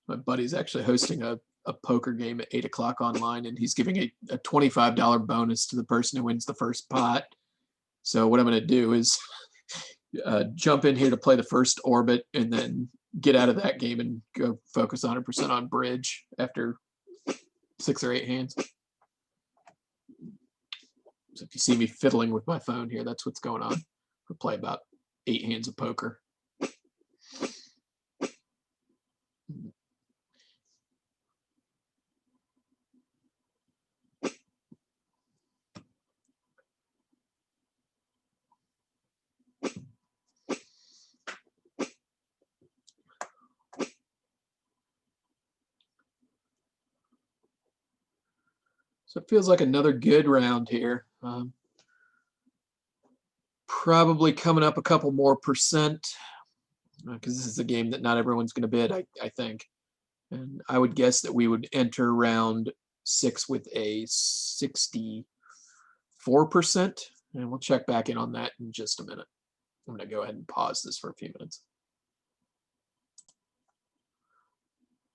[SPEAKER 1] My buddy's actually hosting a poker game at 8 o'clock online, and he's giving a $25 bonus to the person who wins the first pot. So what I'm going to do is jump in here to play the first orbit and then get out of that game and go focus 100% on bridge after 6 or 8 hands. So if you see me fiddling with my phone here, that's what's going on. We'll play about 8 hands of poker. So it feels like another good round here. Probably coming up a couple more percent because this is a game that not everyone's going to bid, I think. And I would guess that we would enter round 6 with a 64%. And we'll check back in on that in just a minute. I'm going to go ahead and pause this for a few minutes.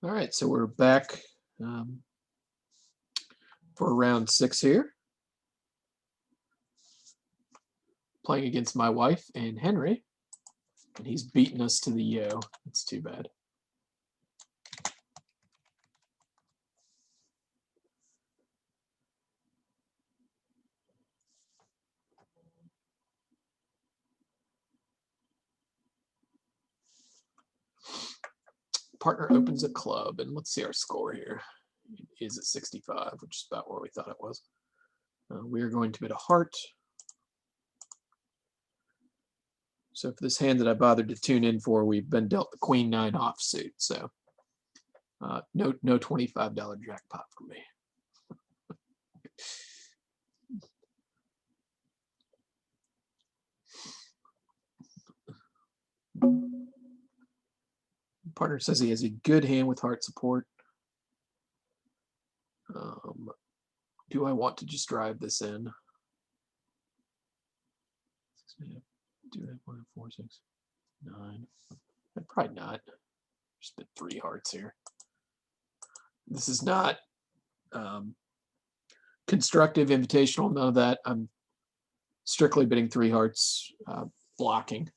[SPEAKER 1] All right, so we're back for round 6 here. Playing against my wife and Henry. And he's beaten us to the yo. It's too bad. Partner opens a club, and let's see our score here. It is at 65, which is about where we thought it was. We are going to bid a heart. So for this hand that I bothered to tune in for, we've been dealt the Queen 9 offsuit. So no $25 jackpot for me. Partner says he has a good hand with heart support. Do I want to just drive this in? 2, 8, 1, 4, 6, 9. Probably not. Just bid 3 hearts here. This is not constructive, invitational, none of that. I'm strictly bidding 3 hearts, blocking.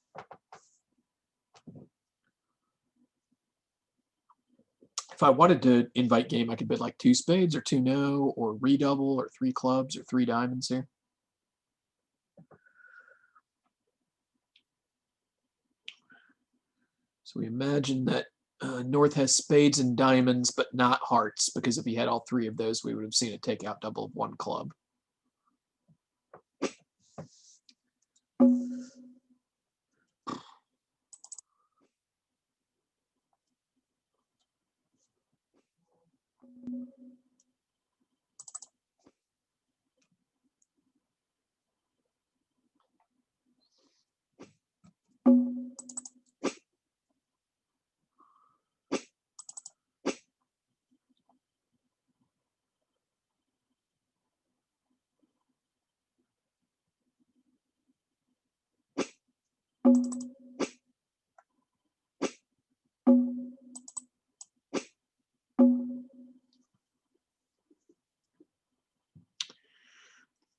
[SPEAKER 1] If I wanted to invite game, I could bid like 2 spades or 2 no, or redouble, or 3 clubs, or 3 diamonds here. So we imagine that North has spades and diamonds, but not hearts, because if he had all 3 of those, we would have seen a takeout double of 1 club.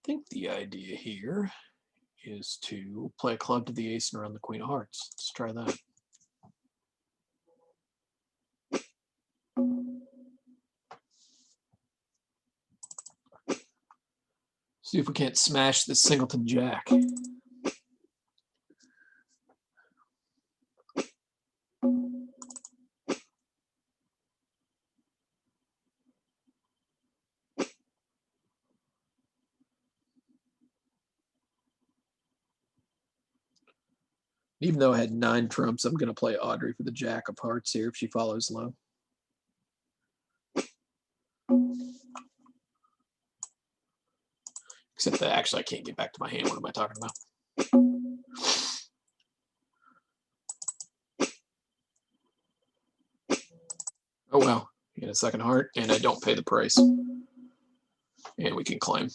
[SPEAKER 1] I think the idea here is to play a club to the ace and around the queen of hearts. Let's try that. See if we can't smash this singleton jack. Even though I had 9 trumps, I'm going to play Audrey for the jack of hearts here if she follows low. Except that actually I can't get back to my hand. What am I talking about? Oh well, I get a second heart, and I don't pay the price. And we can claim.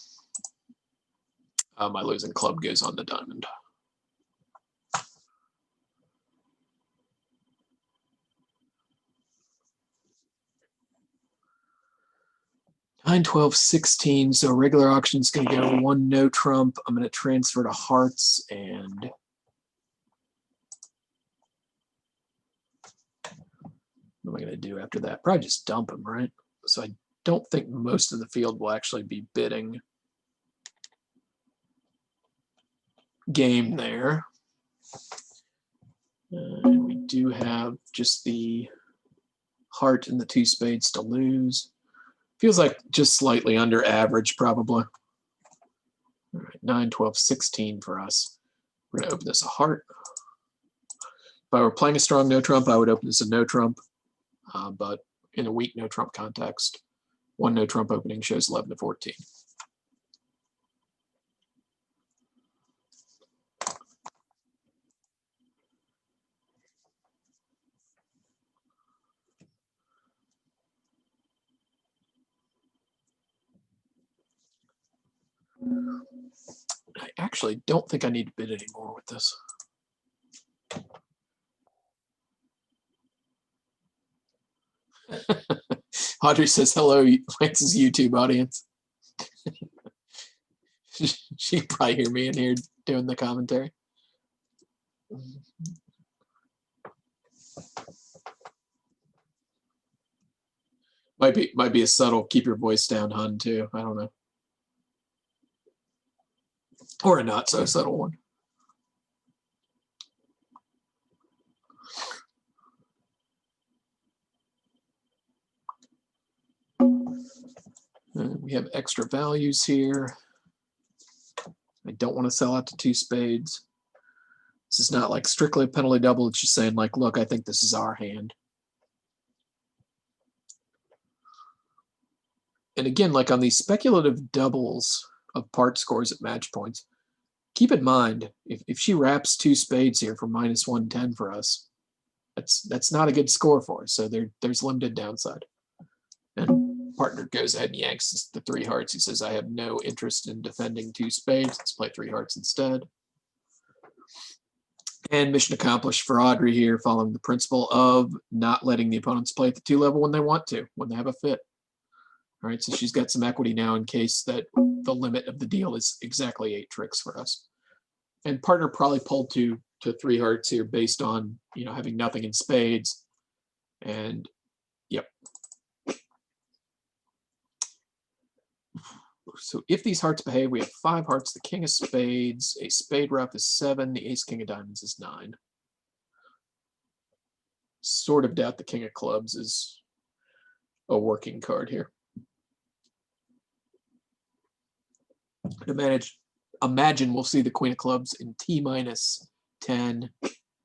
[SPEAKER 1] My losing club goes on the diamond. 9, 12, 16. So regular auction is going to go 1 no trump. I'm going to transfer to hearts, and what am I going to do after that? Probably just dump him, right? So I don't think most of the field will actually be bidding game there. And we do have just the heart and the 2 spades to lose. Feels like just slightly under average, probably. All right, 9, 12, 16 for us. We're going to open this a heart. If I were playing a strong no trump, I would open this a no trump. But in a weak no trump context, 1 no trump opening shows 11 to 14. I actually don't think I need to bid anymore with this. Audrey says, hello, Lance's YouTube audience. She can probably hear me in here doing the commentary. Might be a subtle keep your voice down hun too. I don't know. Or a not so subtle one. We have extra values here. I don't want to sell out to 2 spades. This is not like strictly a penalty double. It's just saying like, look, I think this is our hand. And again, like on these speculative doubles of part scores at match points, keep in mind, if she wraps 2 spades here for minus 110 for us, that's not a good score for us. So there's limited downside. And partner goes ahead and yanks the 3 hearts. He says, I have no interest in defending 2 spades. Let's play 3 hearts instead. And mission accomplished for Audrey here, following the principle of not letting the opponents play at the 2 level when they want to, when they have a fit. All right, so she's got some equity now in case that the limit of the deal is exactly 8 tricks for us. And partner probably pulled to 3 hearts here based on, you know, having nothing in spades. And yep. So if these hearts behave, we have 5 hearts, the king of spades, a spade rough is 7, the ace king of diamonds is 9. Sort of doubt the king of clubs is a working card here. Imagine we'll see the queen of clubs in T minus 10,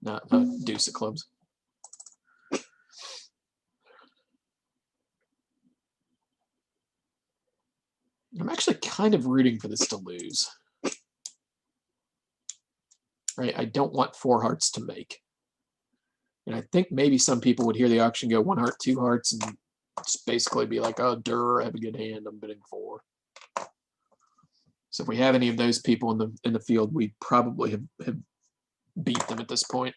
[SPEAKER 1] not deuce of clubs. I'm actually kind of rooting for this to lose. Right, I don't want 4 hearts to make. And I think maybe some people would hear the auction go 1 heart, 2 hearts, and just basically be like, oh, I have a good hand, I'm bidding 4. So if we have any of those people in the field, we probably have beat them at this point.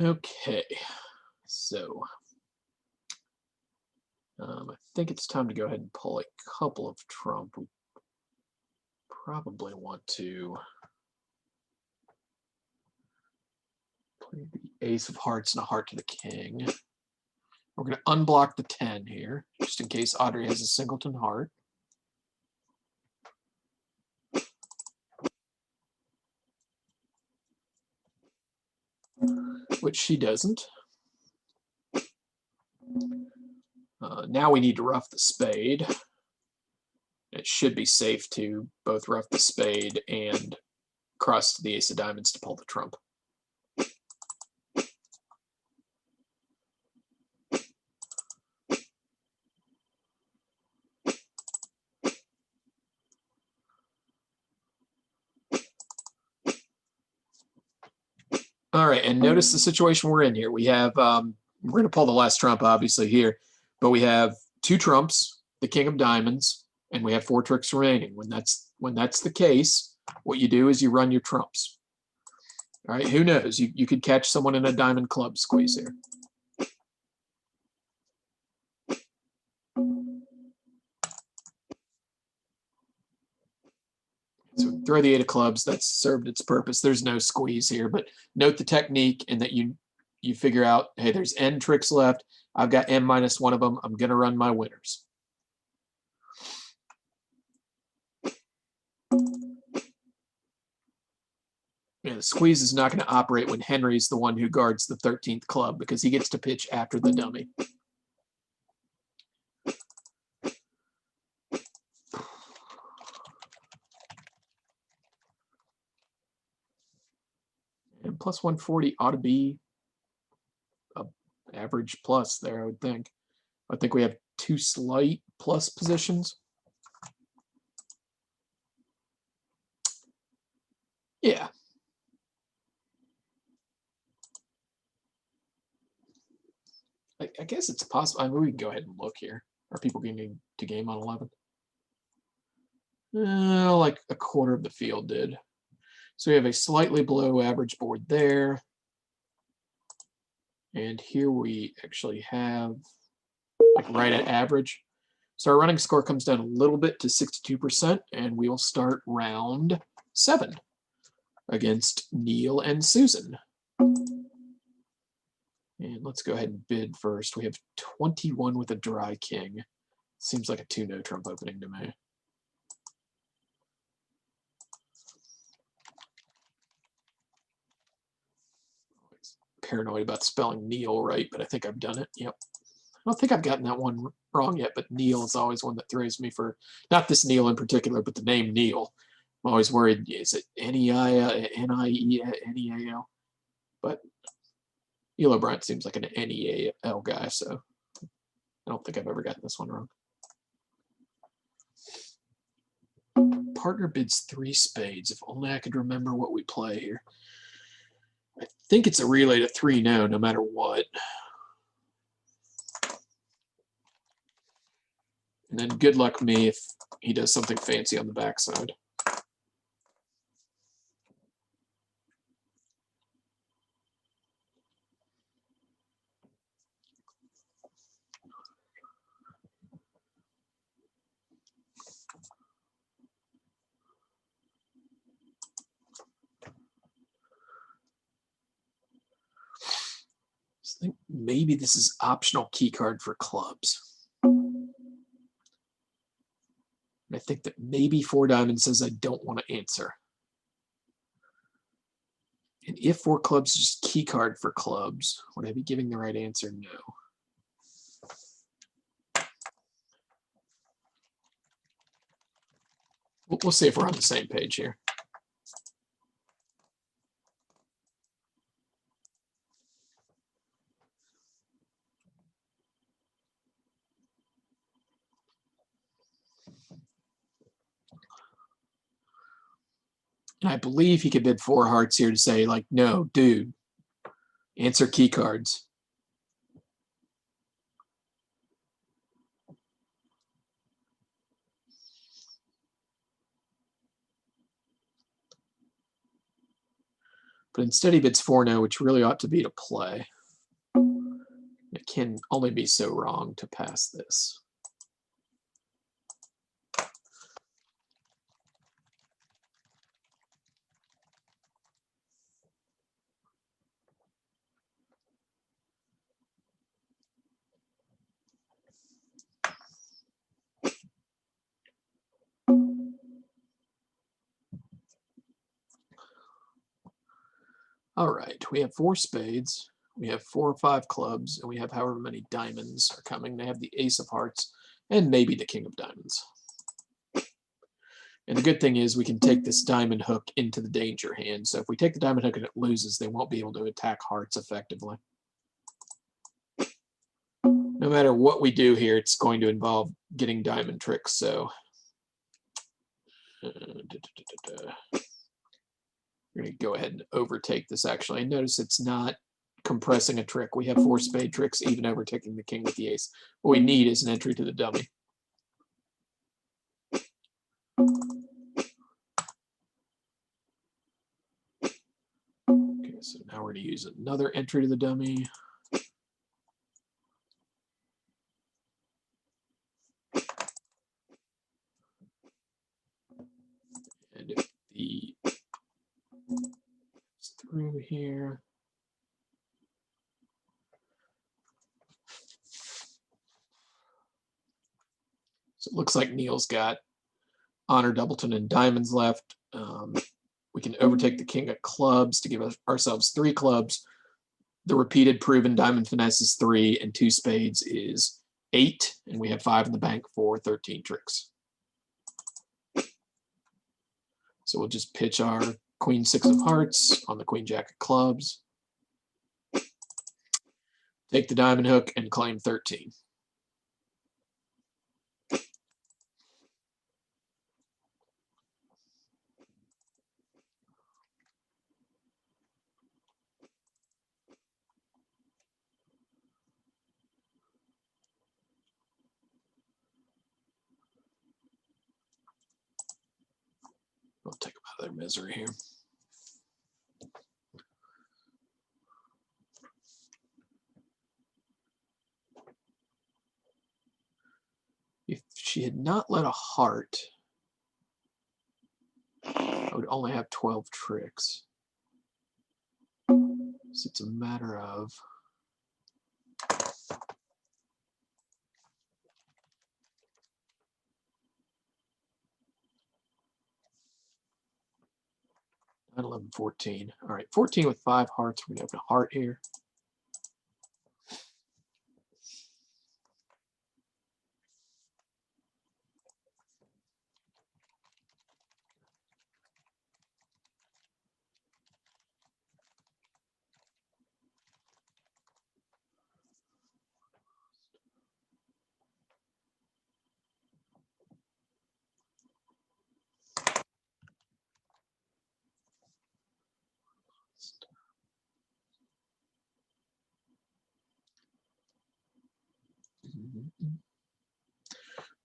[SPEAKER 1] Okay, so I think it's time to go ahead and pull a couple of trump. We probably want to play the ace of hearts and a heart to the king. We're going to unblock the 10 here, just in case Audrey has a singleton heart. Which she doesn't. Now we need to rough the spade. It should be safe to both rough the spade and cross to the ace of diamonds to pull the trump. All right, and notice the situation we're in here. We have, we're going to pull the last trump, obviously, here, but we have 2 trumps, the king of diamonds, and we have 4 tricks remaining. When that's the case, what you do is you run your trumps. All right, who knows? You could catch someone in a diamond club squeeze here. So throw the 8 of clubs. That's served its purpose. There's no squeeze here, but note the technique in that you figure out, hey, there's n tricks left. I've got n minus 1 of them. I'm going to run my winners. Yeah, the squeeze is not going to operate when Henry's the one who guards the 13th club because he gets to pitch after the dummy. And plus 140 ought to be a average plus there, I would think. I think we have 2 slight plus positions. Yeah. I guess it's possible. I mean, we can go ahead and look here. Are people getting to game on 11? Like a quarter of the field did. So we have a slightly below average board there. And here we actually have like right at average. So our running score comes down a little bit to 62%, and we will start round 7 against Neil and Susan. And let's go ahead and bid first. We have 21 with a dry king. Seems like a 2-no trump opening to me. Paranoid about spelling Neil right, but I think I've done it. Yep. I don't think I've gotten that one wrong yet, but Neil is always one that throws me for, not this Neil in particular, but the name Neil. I'm always worried, is it N-E-I-N-I-E-N-E-A-L? But Neil O'Brien seems like an N-E-A-L guy, so I don't think I've ever gotten this one wrong. Partner bids 3 spades. If only I could remember what we play here. I think it's a relay to 3-no, no matter what. And then good luck me if he does something fancy on the backside. I think maybe this is optional key card for clubs. And I think that maybe 4 diamonds says I don't want to answer. And if 4 clubs is just key card for clubs, would I be giving the right answer? No. We'll see if we're on the same page here. And I believe he could bid 4 hearts here to say, like, no, dude, answer key cards. But instead he bids 4-no, which really ought to be to play. It can only be so wrong to pass this. All right, we have 4 spades, we have 4 or 5 clubs, and we have however many diamonds are coming. They have the ace of hearts and maybe the king of diamonds. And the good thing is we can take this diamond hook into the danger hand. So if we take the diamond hook and it loses, they won't be able to attack hearts effectively. No matter what we do here, it's going to involve getting diamond tricks. So we're going to go ahead and overtake this actually. And notice it's not compressing a trick. We have 4 spade tricks, even overtaking the king with the ace. What we need is an entry to the dummy. Okay, so now we're going to use another entry to the dummy. And if the through here. So it looks like Neil's got honor doubleton and diamonds left. We can overtake the king of clubs to give ourselves 3 clubs. The repeated proven diamond finesse is 3, and 2 spades is 8, and we have 5 in the bank for 13 tricks. So we'll just pitch our queen 6 of hearts on the queen jack of clubs, take the diamond hook, and claim 13. We'll take them out of their misery here. If she had not let a heart, I would only have 12 tricks. So it's a matter of nine, 11, 14. All right, 14 with 5 hearts. We're going to open a heart here.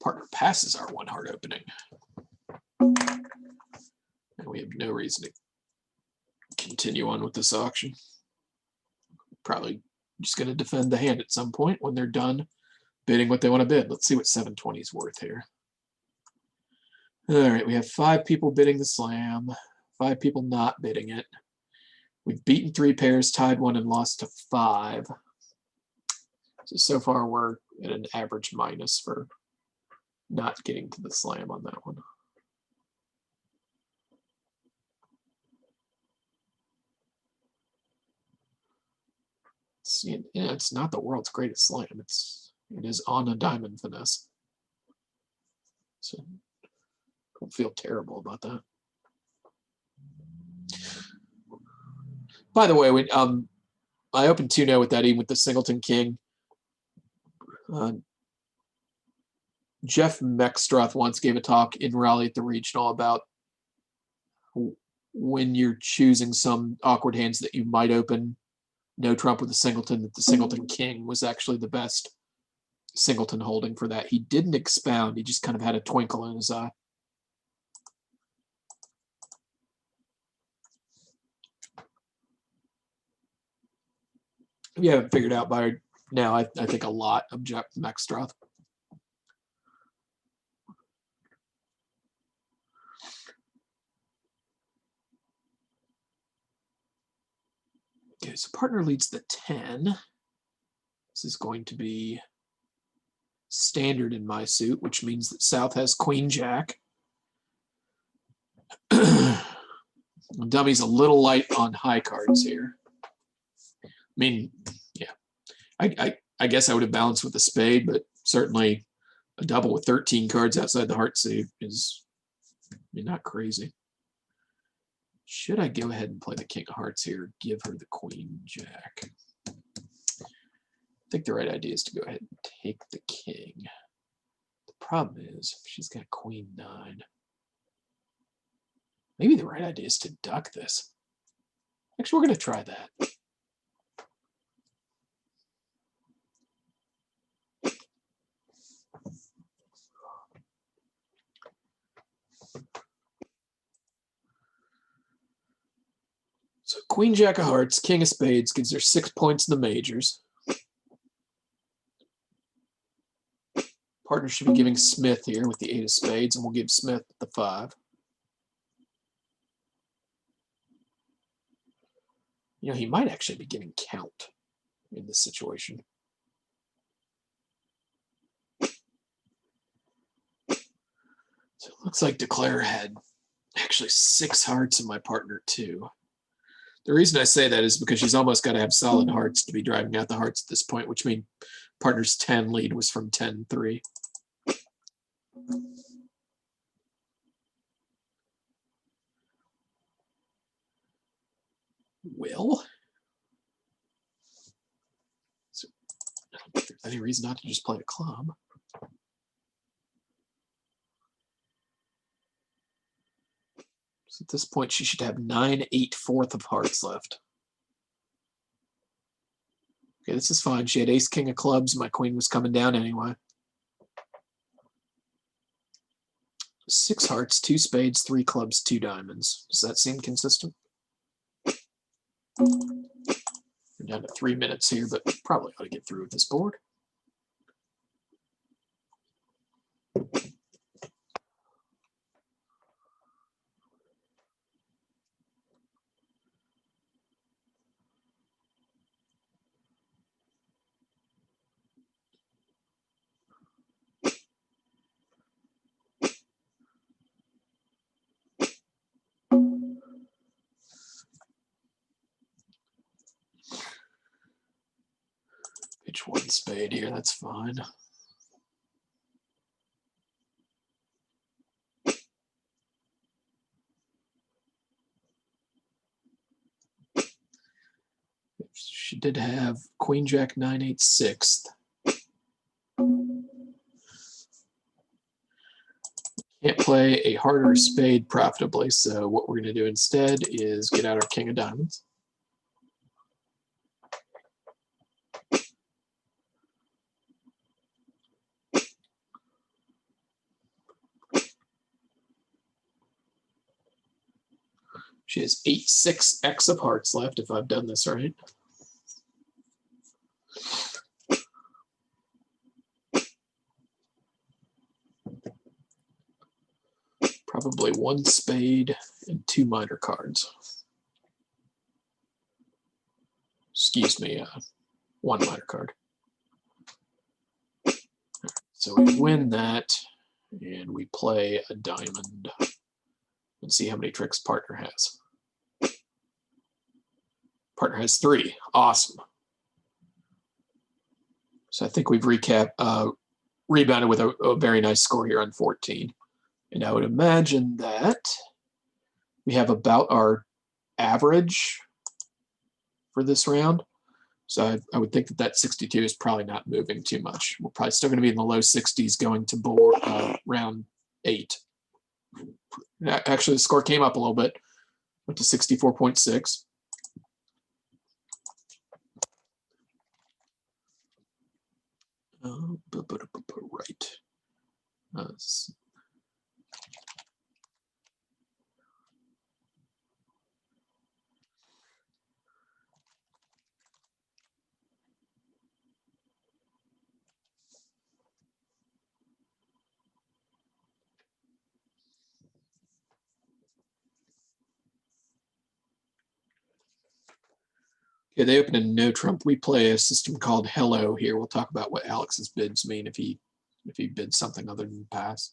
[SPEAKER 1] Partner passes our 1 heart opening. And we have no reason to continue on with this auction. Probably just going to defend the hand at some point when they're done bidding what they want to bid. Let's see what 720 is worth here. All right, we have 5 people bidding the slam, 5 people not bidding it. We've beaten 3 pairs, tied 1, and lost to 5. So far we're at an average minus for not getting to the slam on that one. See, yeah, it's not the world's greatest slam. It is on a diamond finesse. So don't feel terrible about that. By the way, I opened 2-0 with that, even with the singleton king. Jeff Mexstroth once gave a talk in Raleigh at the regional about when you're choosing some awkward hands that you might open no trump with the singleton, that the singleton king was actually the best singleton holding for that. He didn't expound. He just kind of had a twinkle in his eye. If you haven't figured out by now, I think a lot of Jeff Mexstroth. Okay, so partner leads the 10. This is going to be standard in my suit, which means that South has Queen Jack. Dummy's a little light on high cards here. I mean, yeah, I guess I would have balanced with a spade, but certainly a double with 13 cards outside the heart suit is, I mean, not crazy. Should I go ahead and play the king of hearts here? Give her the queen jack. I think the right idea is to go ahead and take the king. The problem is she's got queen 9. Maybe the right idea is to duck this. Actually, we're going to try that. So queen jack of hearts, king of spades gives her 6 points in the majors. Partner should be giving Smith here with the 8 of spades, and we'll give Smith the 5. You know, he might actually be giving count in this situation. So it looks like Declare had Actually, 6 hearts in my partner too. The reason I say that is because she's almost got to have solid hearts to be driving out the hearts at this point, which means partner's 10 lead was from 10-3. Will? So, I don't think there's any reason not to just play a club. So at this point, she should have 9/8/4 of hearts left. Okay, this is fine. She had ace, king of clubs. My queen was coming down anyway. 6 hearts, 2 spades, 3 clubs, 2 diamonds. Does that seem consistent? We're down to 3 minutes here, but probably ought to get through with this board. Pitch 1 spade here, that's fine. She did have queen, jack, 9/8 6th. Can't play a heart or a spade profitably, so what we're going to do instead is get out our king of diamonds. She has 8/6 of hearts left, if I've done this right. Probably 1 spade and 2 minor cards. Excuse me, 1 minor card. So we win that, and we play a diamond and see how many tricks partner has. Partner has 3. Awesome. So I think we've rebounded with a very nice score here on 14. And I would imagine that we have about our average for this round. So I would think that 62 is probably not moving too much. We're probably still going to be in the low 60s going to board round 8. Actually, the score came up a little bit, went to 64.6. Right. Okay, they open in no trump. We play a system called Hello here. We'll talk about what Alex's bids mean if he bids something other than pass.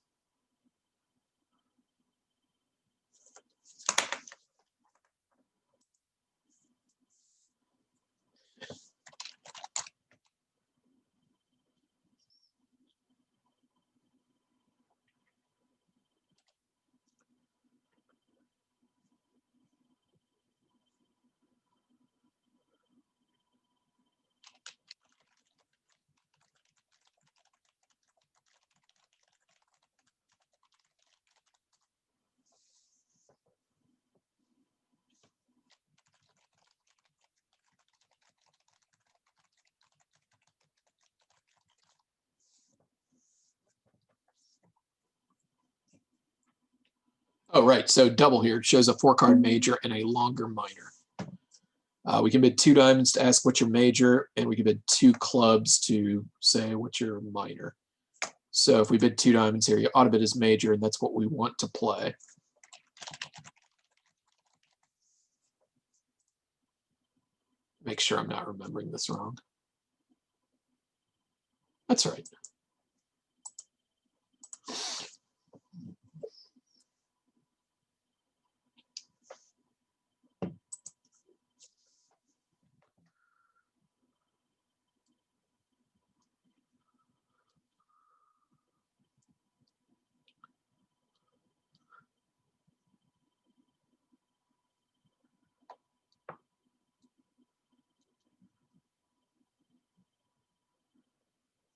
[SPEAKER 1] Oh, right. So double here. It shows a 4-card major and a longer minor. We can bid 2 diamonds to ask what's your major, and we can bid 2 clubs to say what's your minor. So if we bid 2 diamonds here, you ought to bid as major, and that's what we want to play. Make sure I'm not remembering this wrong. That's right.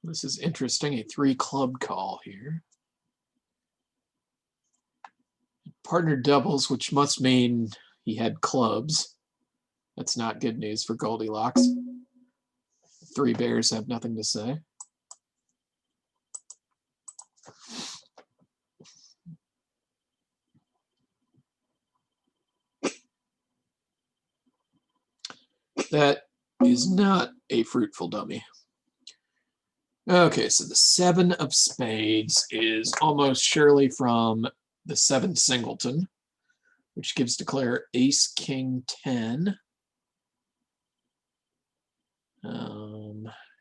[SPEAKER 1] This is interesting, a 3-club call here. Partner doubles, which must mean he had clubs. That's not good news for Goldilocks. 3 bears have nothing to say. That is not a fruitful dummy. Okay, so the 7 of spades is almost surely from the 7 singleton, which gives declare ace, king, 10.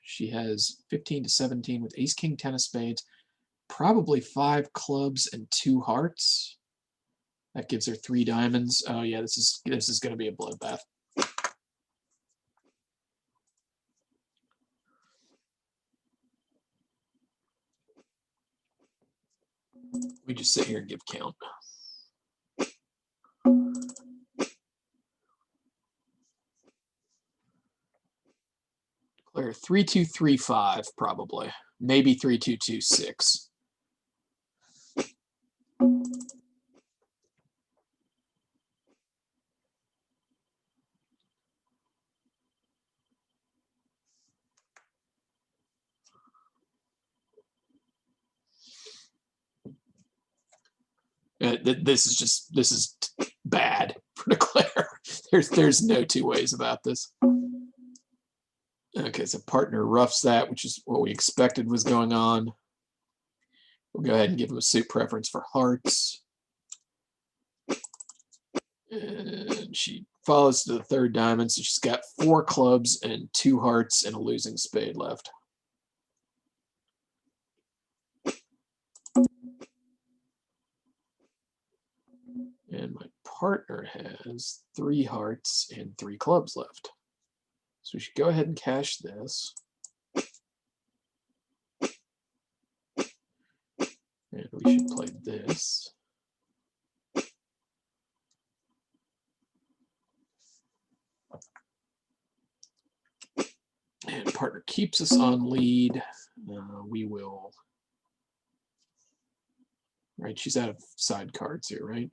[SPEAKER 1] She has 15 to 17 with ace, king, 10 of spades, probably 5 clubs and 2 hearts. That gives her 3 diamonds. Oh yeah, this is going to be a bloodbath. We just sit here and give count. Declare 3235 probably, maybe 3226. This is bad for declare. There's no 2 ways about this. Okay, so partner roughs that, which is what we expected was going on. We'll go ahead and give him a suit preference for hearts. And she follows to the 3rd diamond, so she's got 4 clubs and 2 hearts and a losing spade left. And my partner has 3 hearts and 3 clubs left. So we should go ahead and cash this. And we should play this. And partner keeps us on lead. We will. Right, she's out of side cards here, right?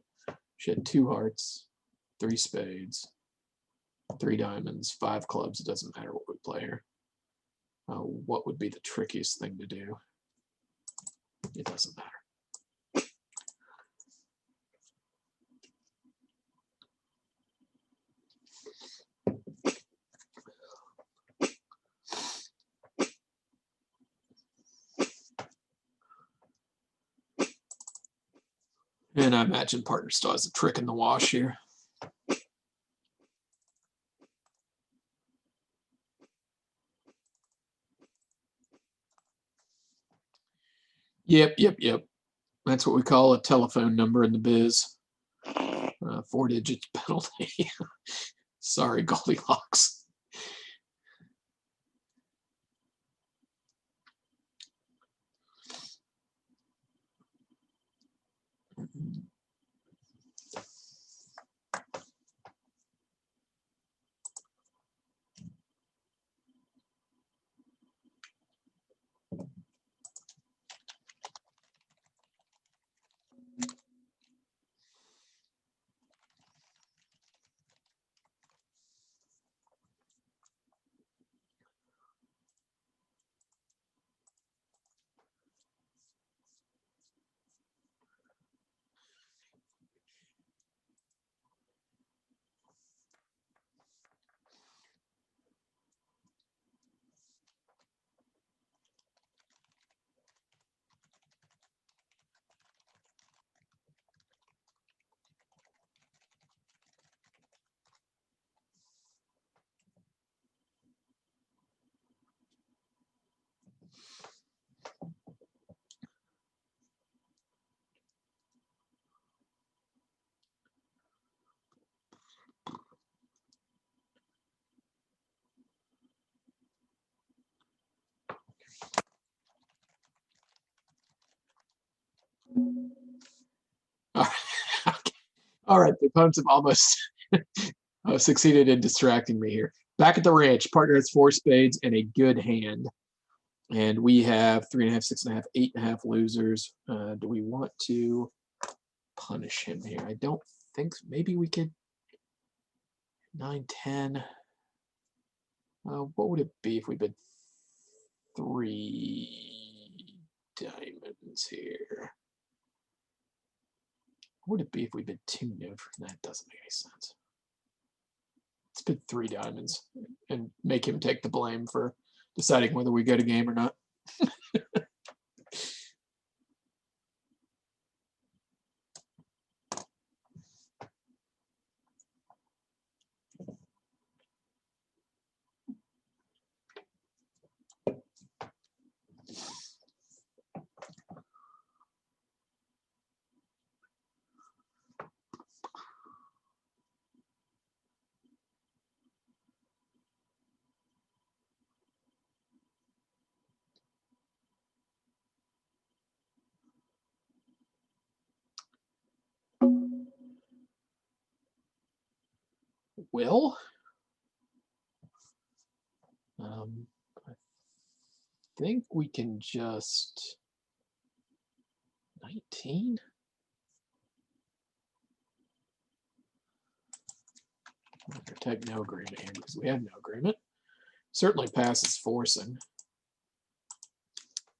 [SPEAKER 1] She had 2 hearts, 3 spades, 3 diamonds, 5 clubs. It doesn't matter what we play here. What would be the trickiest thing to do? It doesn't matter. And I imagine partner still has a trick in the wash here. Yep. That's what we call a telephone number in the biz. 4 digits penalty. Sorry, Goldilocks. All right, the opponents have almost succeeded in distracting me here. Back at the ranch, partner has 4 spades and a good hand. And we have 3.5, 6.5, 8.5 losers. Do we want to punish him here? I don't think so. Maybe we could 9, 10. What would it be if we bid 3 diamonds here? What would it be if we bid 2 neutral? That doesn't make any sense. Let's bid 3 diamonds and make him take the blame for deciding whether we go to game or not. Well, I think we can just 19. Protect no agreement here because we have no agreement. Certainly passes forcing.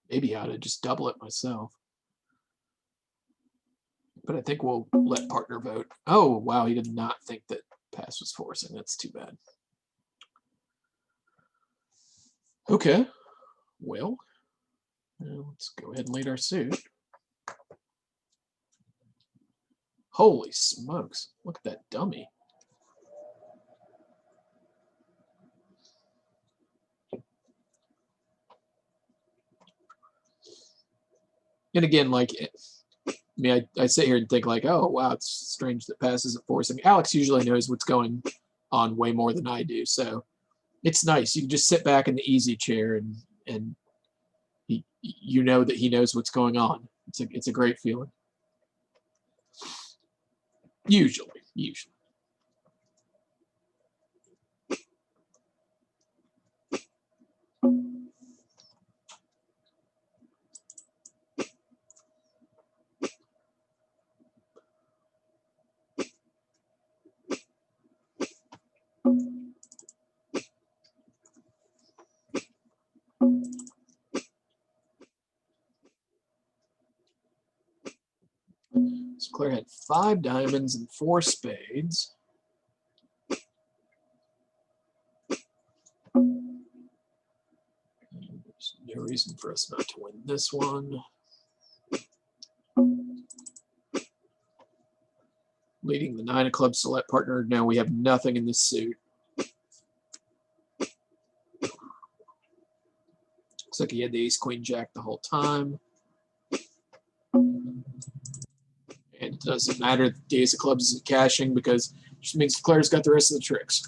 [SPEAKER 1] Maybe I ought to just double it myself. But I think we'll let partner vote. Oh, wow, he did not think that pass was forcing. That's too bad. Okay, well, let's go ahead and lead our suit. Holy smokes, look at that dummy. And again, like, I mean, I sit here and think like, oh, wow, it's strange that pass isn't forcing. Alex usually knows what's going on way more than I do, so it's nice. You can just sit back in the easy chair and you know that he knows what's going on. It's a great feeling. Usually. So Claire had 5 diamonds and 4 spades. There's no reason for us not to win this one. Leading the 9 of clubs select partner. Now we have nothing in this suit. Looks like he had the ace, queen, jack the whole time. And it doesn't matter that the ace of clubs isn't cashing because it just means Claire's got the rest of the tricks.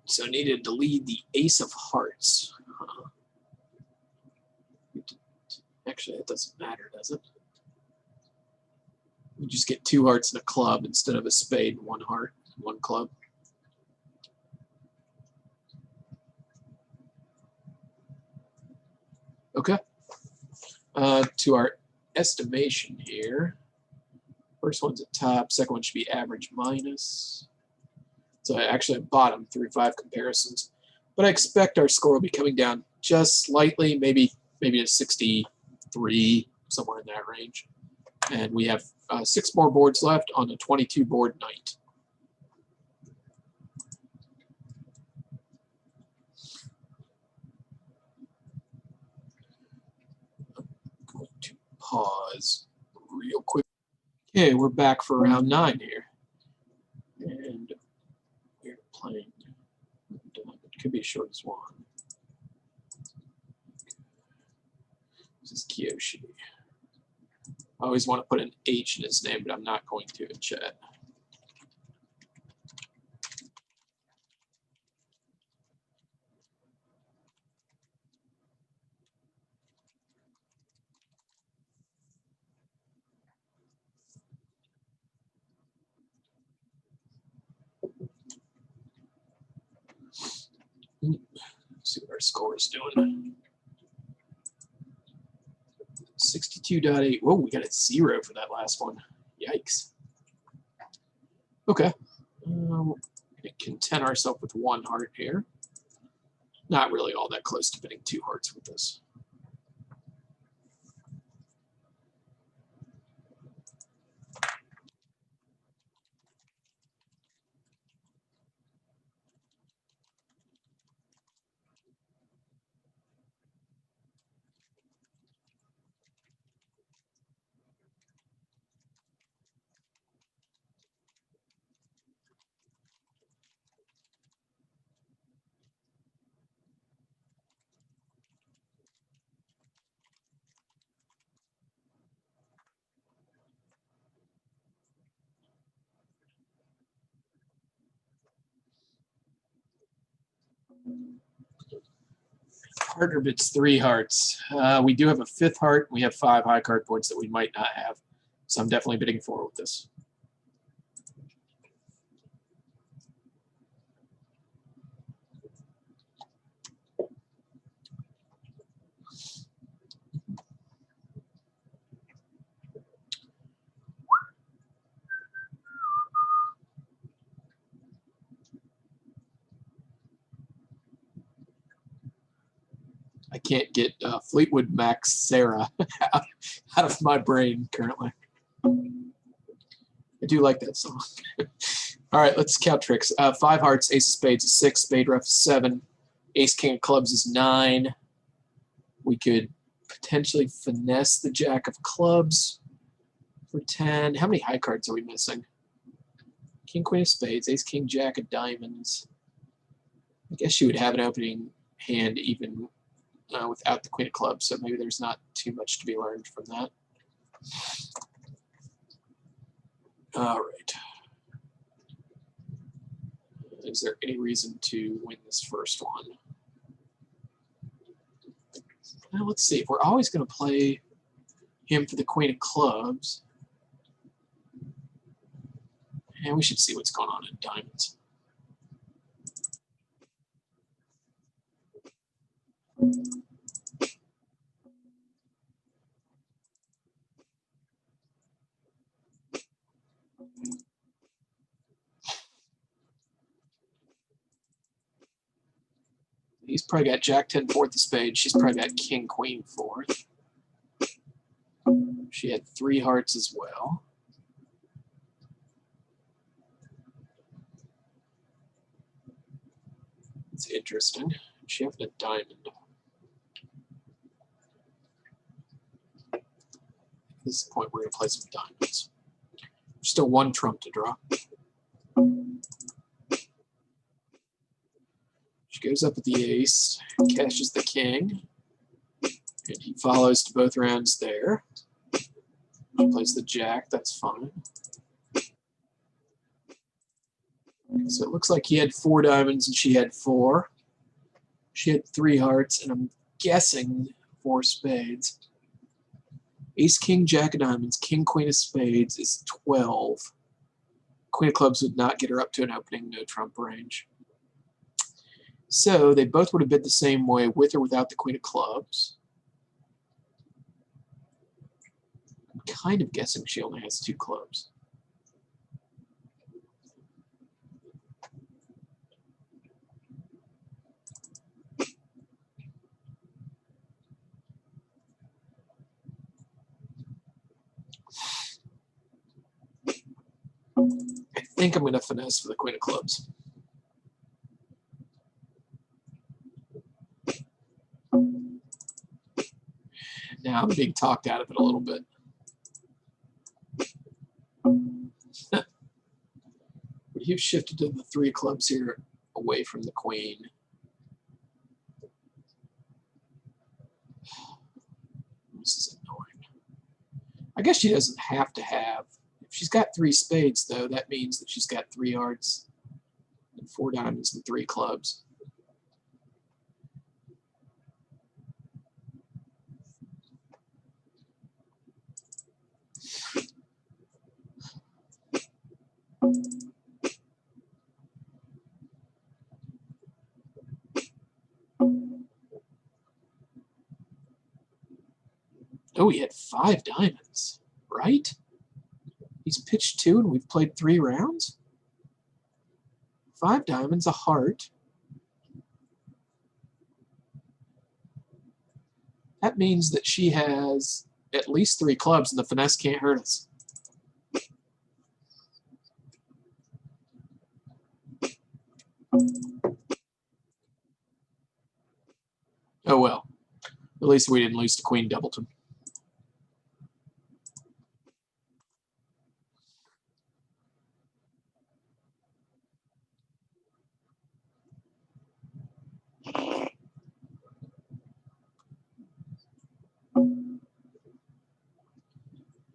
[SPEAKER 1] So needed to lead the ace of hearts. Actually, it doesn't matter, does it? We just get 2 hearts and a club instead of a spade and 1 heart, 1 club. Okay. To our estimation here. First one's at top, second one should be average minus. So I actually have bottom 3-5 comparisons. But I expect our score will be coming down just slightly, maybe to 63, somewhere in that range. And we have 6 more boards left on a 22 board night. I'm going to pause real quick. Okay, we're back for round 9 here. And we're playing. It could be as short as 1. This is Kiyoshi. I always want to put an H in his name, but I'm not going to in chat. See what our score is doing. 62.8. Whoa, we got a 0 for that last one. Yikes. Okay. We can content ourselves with 1 heart here. Not really all that close to bidding 2 hearts with this. Partner bids 3 hearts. We do have a 5th heart. We have 5 high card points that we might not have. So I'm definitely bidding 4 with this. I can't get Fleetwood Mac's Sarah out of my brain currently. I do like that song. All right, let's count tricks. 5 hearts, ace of spades is 6, spade rough is 7, ace king of clubs is 9. We could potentially finesse the jack of clubs for 10. How many high cards are we missing? King, queen of spades, ace, king, jack of diamonds. I guess you would have an opening hand even without the queen of clubs, so maybe there's not too much to be learned from that. All right. Is there any reason to win this first one? Now let's see. If we're always going to play him for the queen of clubs, and we should see what's going on in diamonds. He's probably got jack 10 fourth of spades. She's probably got king queen fourth. She had 3 hearts as well. It's interesting. She has a diamond. At this point, we're going to play some diamonds. Still 1 trump to draw. She goes up with the ace, cashes the king, and he follows to both rounds there. She plays the jack, that's fine. So it looks like he had 4 diamonds and she had 4. She had 3 hearts, and I'm guessing 4 spades. Ace, king, jack of diamonds, king, queen of spades is 12. Queen of clubs would not get her up to an opening no trump range. So they both would have bid the same way with or without the queen of clubs. I'm kind of guessing she only has 2 clubs. I think I'm going to finesse for the queen of clubs. Now I'm being talked out of it a little bit. But you've shifted to the 3 clubs here away from the queen. This is annoying. I guess she doesn't have to have. If she's got 3 spades, though, that means that she's got 3 hearts and 4 diamonds and 3 clubs. Oh, he had 5 diamonds, right? He's pitched 2 and we've played 3 rounds? 5 diamonds, a heart. That means that she has at least 3 clubs and the finesse can't hurt us. Oh well. At least we didn't lose to Queen Doubleton.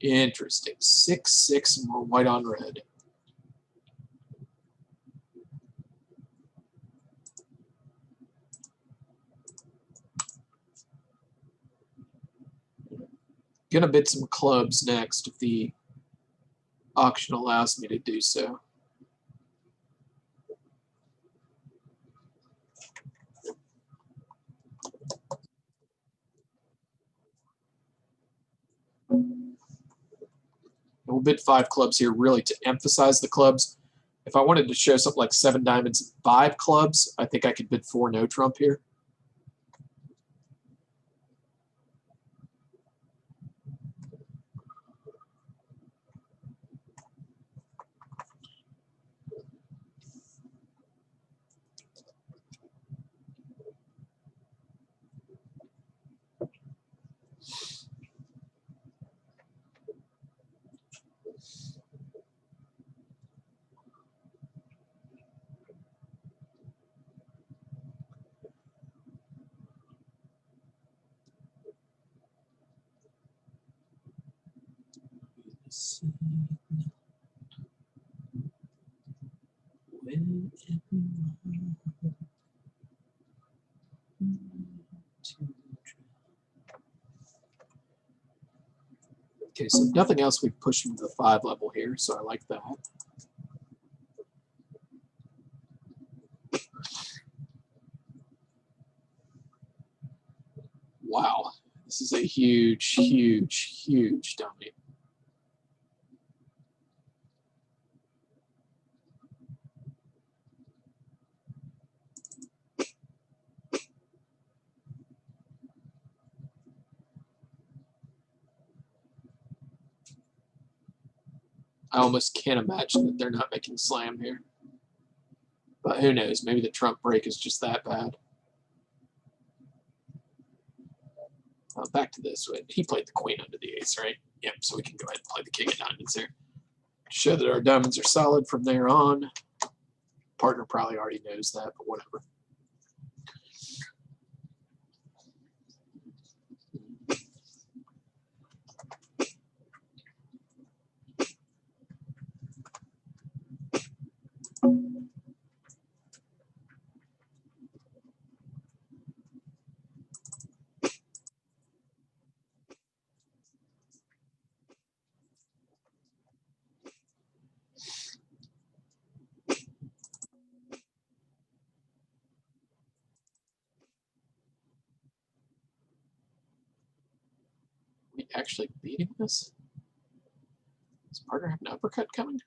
[SPEAKER 1] Interesting. 6-6 more white on red. Gonna bid some clubs next if the auction allows me to do so. We'll bid 5 clubs here really to emphasize the clubs. If I wanted to show something like 7 diamonds and 5 clubs, I think I could bid 4 no trump here. Okay, so nothing else, we've pushed him to the 5 level here, so I like that. Wow, this is a huge, huge, huge dummy. I almost can't imagine that they're not making slam here. But who knows? Maybe the trump break is just that bad. Back to this. He played the queen under the ace, right? Yep, so we can go ahead and play the king of diamonds here. Show that our diamonds are solid from there on. Partner probably already knows that, but whatever. We actually beating this? Does partner have an uppercut coming?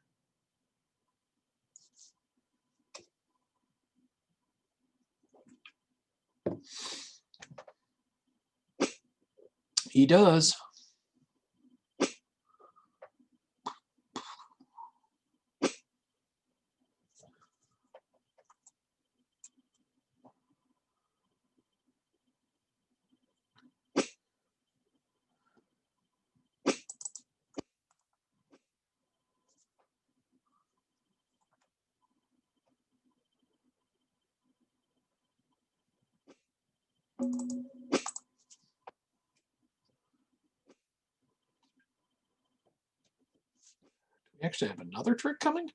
[SPEAKER 1] He does. Actually, I have another trick coming.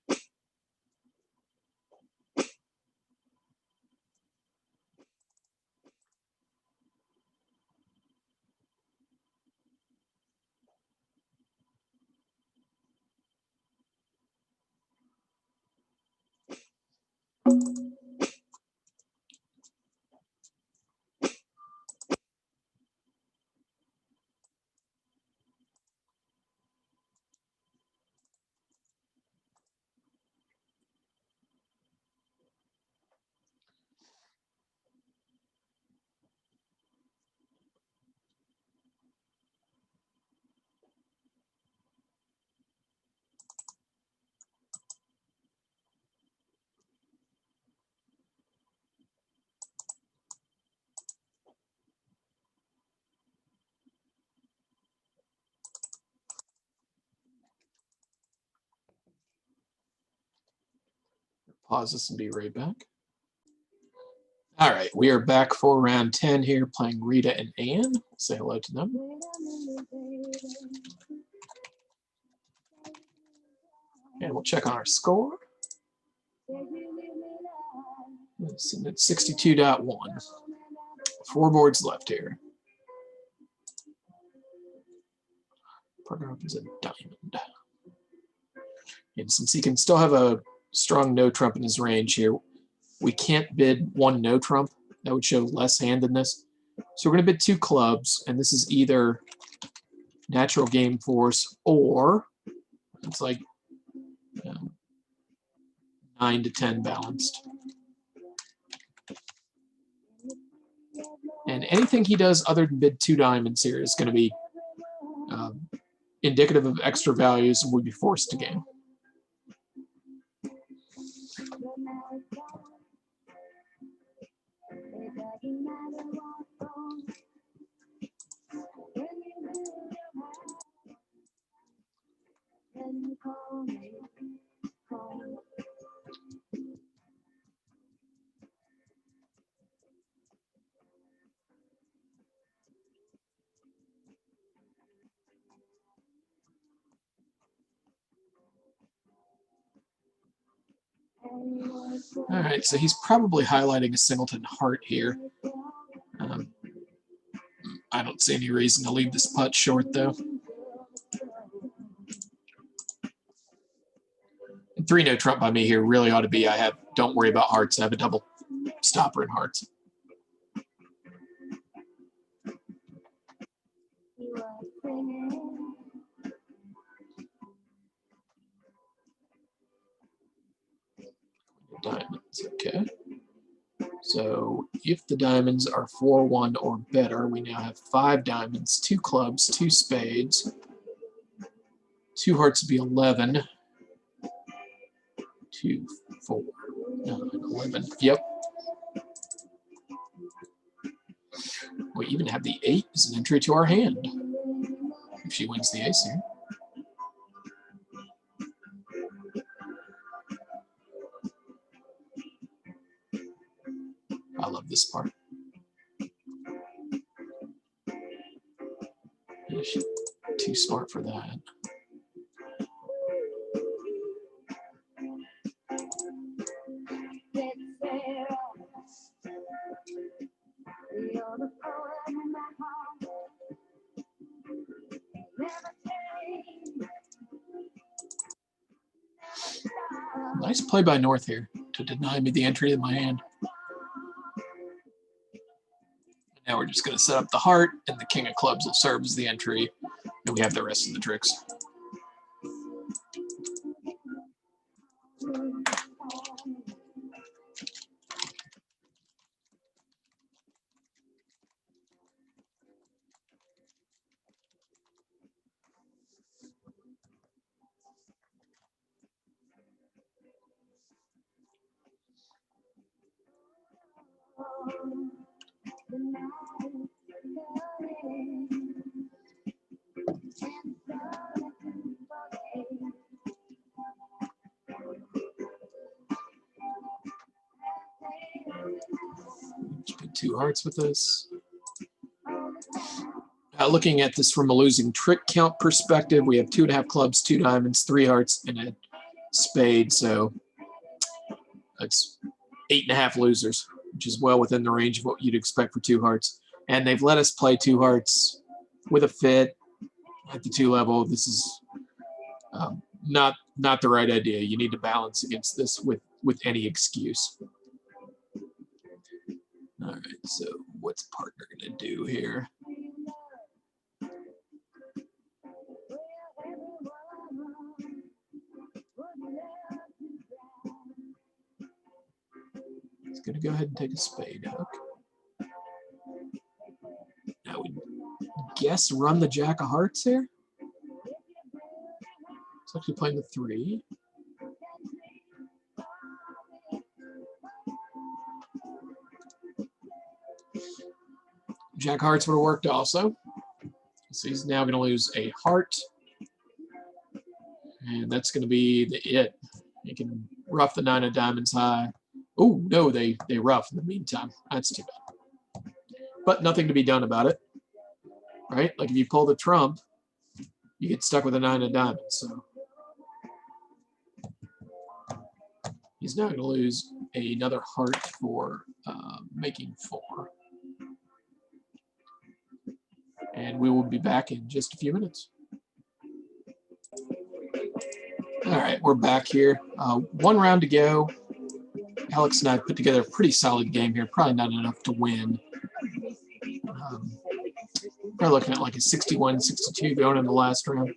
[SPEAKER 1] Pause this and be right back. All right, we are back for round 10 here, playing Rita and Anne. Say hello to them. And we'll check on our score. It's at 62.1. 4 boards left here. Partner opens a diamond. And since he can still have a strong no trump in his range here, we can't bid 1 no trump. That would show less handedness. So we're going to bid 2 clubs, and this is either natural game force or it's like 9 to 10 balanced. And anything he does other than bid 2 diamonds here is going to be indicative of extra values and would be forced to game. All right, so he's probably highlighting a singleton heart here. I don't see any reason to leave this putt short, though. And 3 no trump by me here really ought to be, don't worry about hearts. I have a double stopper in hearts. Diamonds, okay. So if the diamonds are 4-1 or better, we now have 5 diamonds, 2 clubs, 2 spades, 2 hearts would be 11, 2, 4, 9, 11. Yep. We even have the 8 as an entry to our hand if she wins the ace here. I love this part. Yeah, she's too smart for that. Nice play by North here to deny me the entry in my hand. Now we're just going to set up the heart, and the king of clubs will serve as the entry, and we have the rest of the tricks. Just put 2 hearts with this. Looking at this from a losing trick count perspective, we have 2.5 clubs, 2 diamonds, 3 hearts, and a spade. So that's 8.5 losers, which is well within the range of what you'd expect for 2 hearts. And they've let us play 2 hearts with a fit at the 2 level. This is not the right idea. You need to balance against this with any excuse. All right, so what's partner going to do here? He's going to go ahead and take a spade hook. I would guess run the jack of hearts here. It's actually playing the 3. Jack of hearts would have worked also. So he's now going to lose a heart. And that's going to be the it. You can rough the 9 of diamonds high. Oh, no, they rough in the meantime. That's too bad. But nothing to be done about it. Right? Like if you pull the trump, you get stuck with a 9 of diamonds. So he's now going to lose another heart for making 4. And we will be back in just a few minutes. All right, we're back here. 1 round to go. Alex and I put together a pretty solid game here. Probably not enough to win. Probably looking at like a 61-62 going in the last round.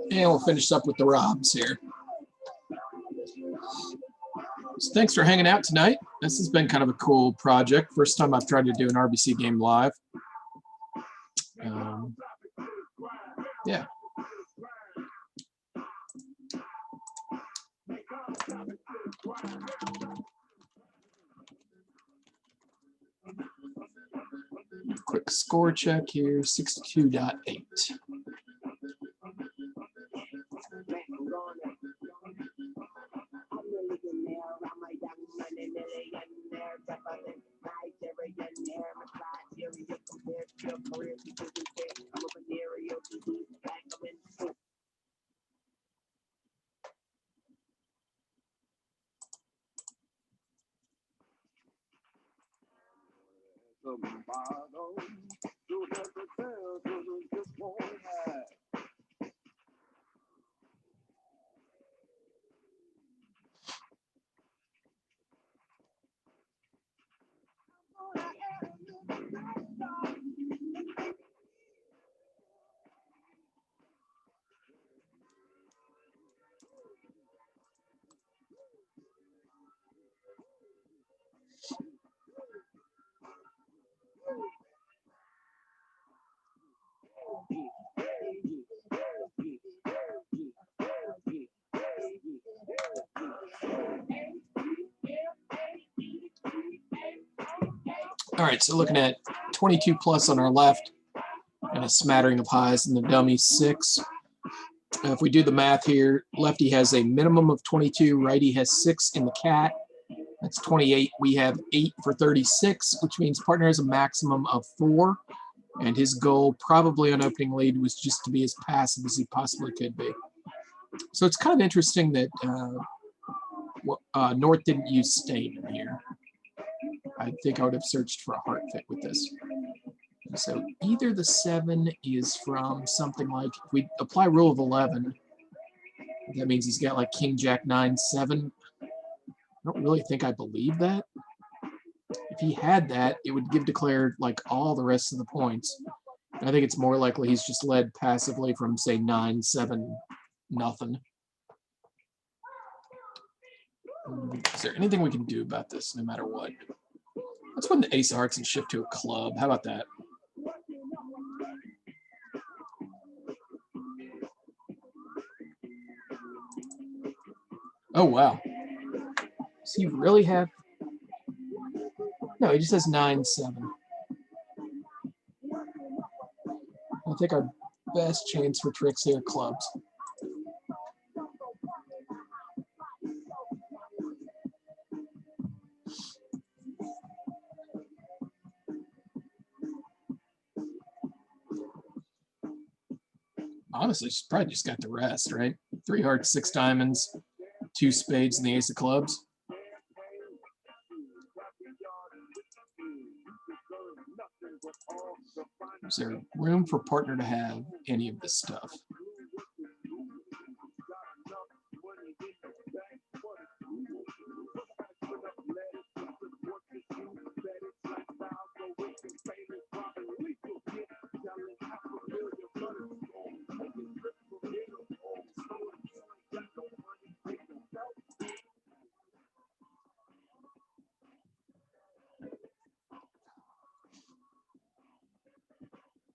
[SPEAKER 1] And we'll finish up with the Robs here. So thanks for hanging out tonight. This has been kind of a cool project. First time I've tried to do an RBC game live. Yeah. quick score check here, 62.8. All right, so looking at 22 plus on our left and a smattering of highs in the dummy 6. If we do the math here, lefty has a minimum of 22, righty has 6 in the cat. That's 28. We have 8 for 36, which means partner has a maximum of 4. And his goal, probably on opening lead, was just to be as passive as he possibly could be. So it's kind of interesting that North didn't use Stain in here. I think I would have searched for a heart fit with this. So either the 7 is from something like, if we apply rule of 11, that means he's got like King, Jack, 9, 7. I don't really think I believe that. If he had that, it would give declared like all the rest of the points. I think it's more likely he's just led passively from, say, 9, 7, nothing. Is there anything we can do about this, no matter what? Let's put the ace of hearts and shift to a club. How about that? Oh, wow. Does he really have... No, he just has 9, 7. I think our best chance for tricks here are clubs. Honestly, she's probably just got the rest, right? 3 hearts, 6 diamonds, 2 spades, and the ace of clubs. Is there room for partner to have any of this stuff?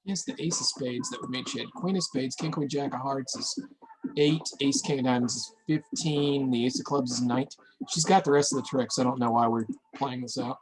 [SPEAKER 1] Yes, the ace of spades that would make she had queen of spades, king, queen, jack of hearts is 8, ace, king of diamonds is 15, the ace of clubs is 19. She's got the rest of the tricks. I don't know why we're playing this out.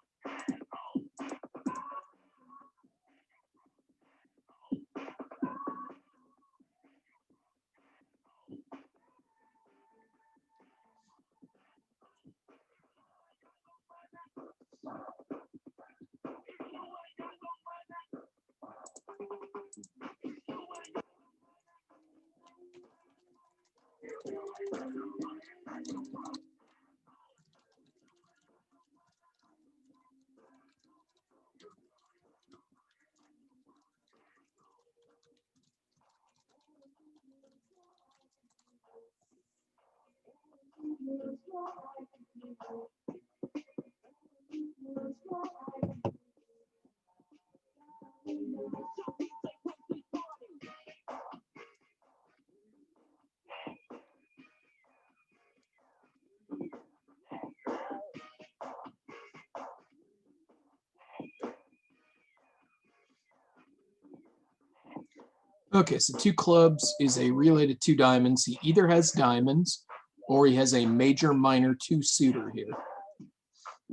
[SPEAKER 1] Okay, so 2 clubs is a relay to 2 diamonds. He either has diamonds or he has a major, minor 2 suitor here.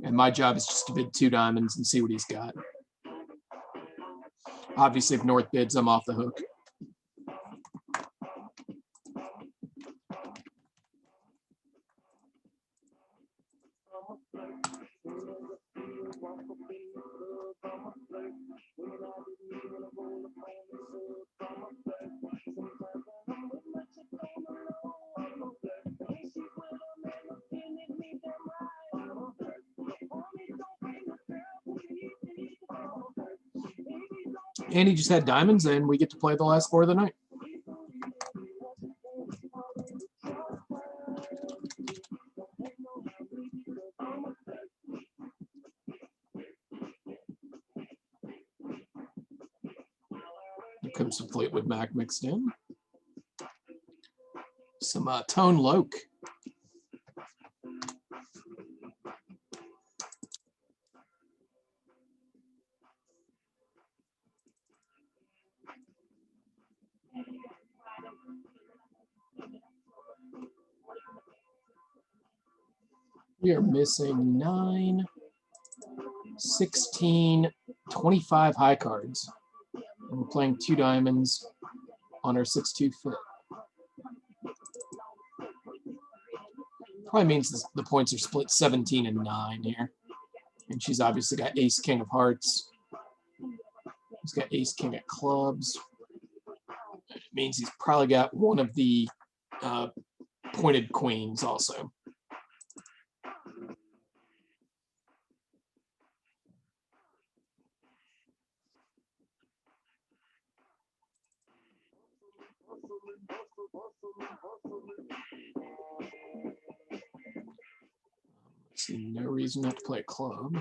[SPEAKER 1] And my job is just to bid 2 diamonds and see what he's got. Obviously, if North bids, I'm off the hook. And he just had diamonds, and we get to play the last four of the night. Here comes some Fleetwood Mac mixed in. Some Tone Loc. We are missing 9, 16, 25 high cards. And we're playing 2 diamonds on our 6-2 fit. Probably means the points are split 17 and 9 here. And she's obviously got ace, king of hearts. He's got ace, king of clubs. It means he's probably got one of the pointed queens also. See no reason not to play a club.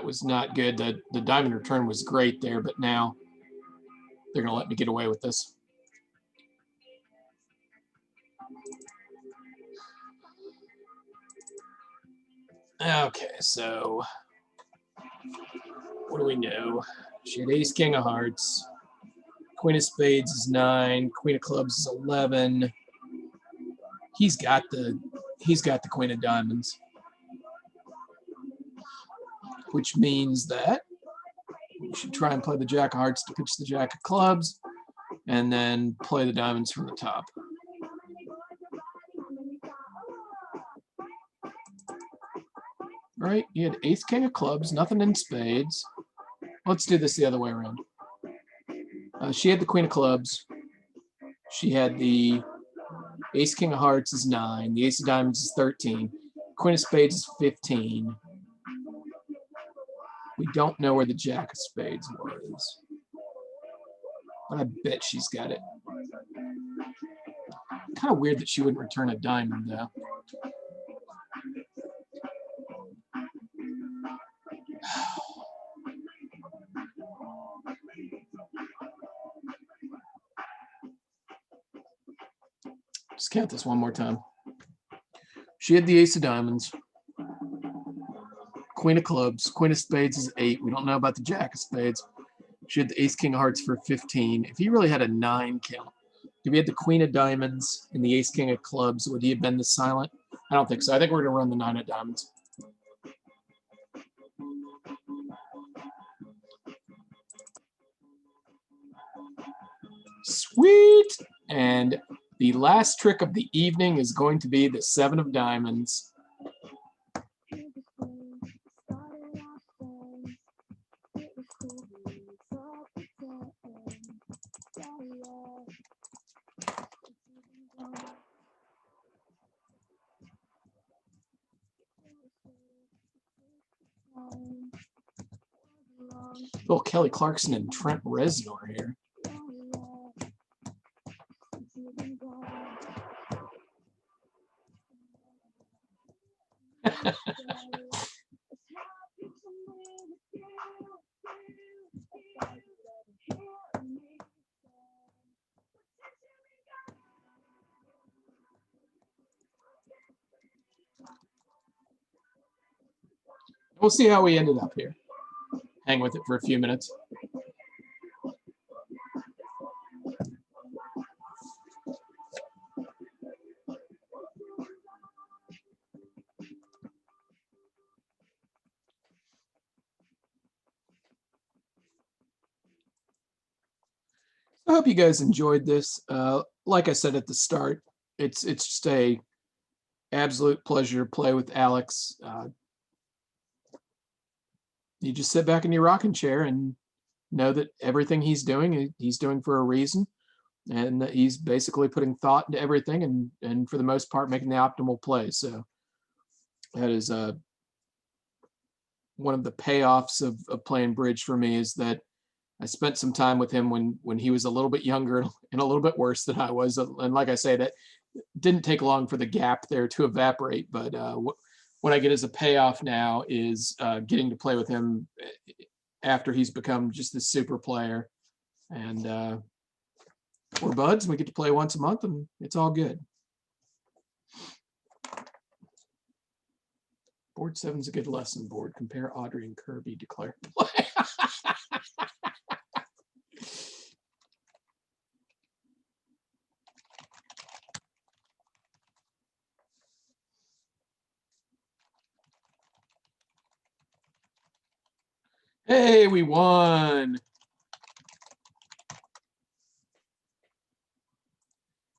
[SPEAKER 1] It was not good. The diamond return was great there, but now they're going to let me get away with this. Okay, so what do we know? She had ace, king of hearts. Queen of spades is 9. Queen of clubs is 11. He's got the queen of diamonds, which means that we should try and play the jack of hearts to pitch the jack of clubs, and then play the diamonds from the top. Right? You had ace, king of clubs, nothing in spades. Let's do this the other way around. She had the queen of clubs. She had the ace, king of hearts is 9. The ace of diamonds is 13. Queen of spades is 15. We don't know where the jack of spades was, but I bet she's got it. Kind of weird that she wouldn't return a diamond, though. Just count this one more time. She had the ace of diamonds, queen of clubs, queen of spades is 8. We don't know about the jack of spades. She had the ace, king of hearts for 15. If he really had a 9 count, if he had the queen of diamonds and the ace, king of clubs, would he have been the silent? I don't think so. I think we're going to run the 9 of diamonds. Sweet! And the last trick of the evening is going to be the 7 of diamonds. Little Kelly Clarkson and Trent Reznor here. We'll see how we ended up here. Hang with it for a few minutes. I hope you guys enjoyed this. Like I said at the start, it's just a absolute pleasure to play with Alex. You just sit back in your rocking chair and know that everything he's doing for a reason, and that he's basically putting thought into everything, and for the most part making the optimal play. So that is one of the payoffs of playing bridge for me, is that I spent some time with him when he was a little bit younger and a little bit worse than I was. And like I say, that didn't take long for the gap there to evaporate. But what I get as a payoff now is getting to play with him after he's become just this super player. And we're buds. We get to play once a month, and it's all good. Board 7's a good lesson board. Compare Audrey and Kirby, declare play. Hey, we won.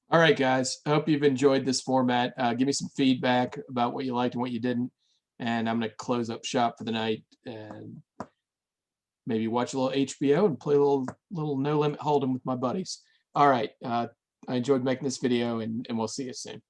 [SPEAKER 1] All right, guys. I hope you've enjoyed this format. Give me some feedback about what you liked and what you didn't. And I'm going to close up shop for the night and maybe watch a little HBO and play a little No Limit Hold'em with my buddies. All right. I enjoyed making this video, and we'll see you soon.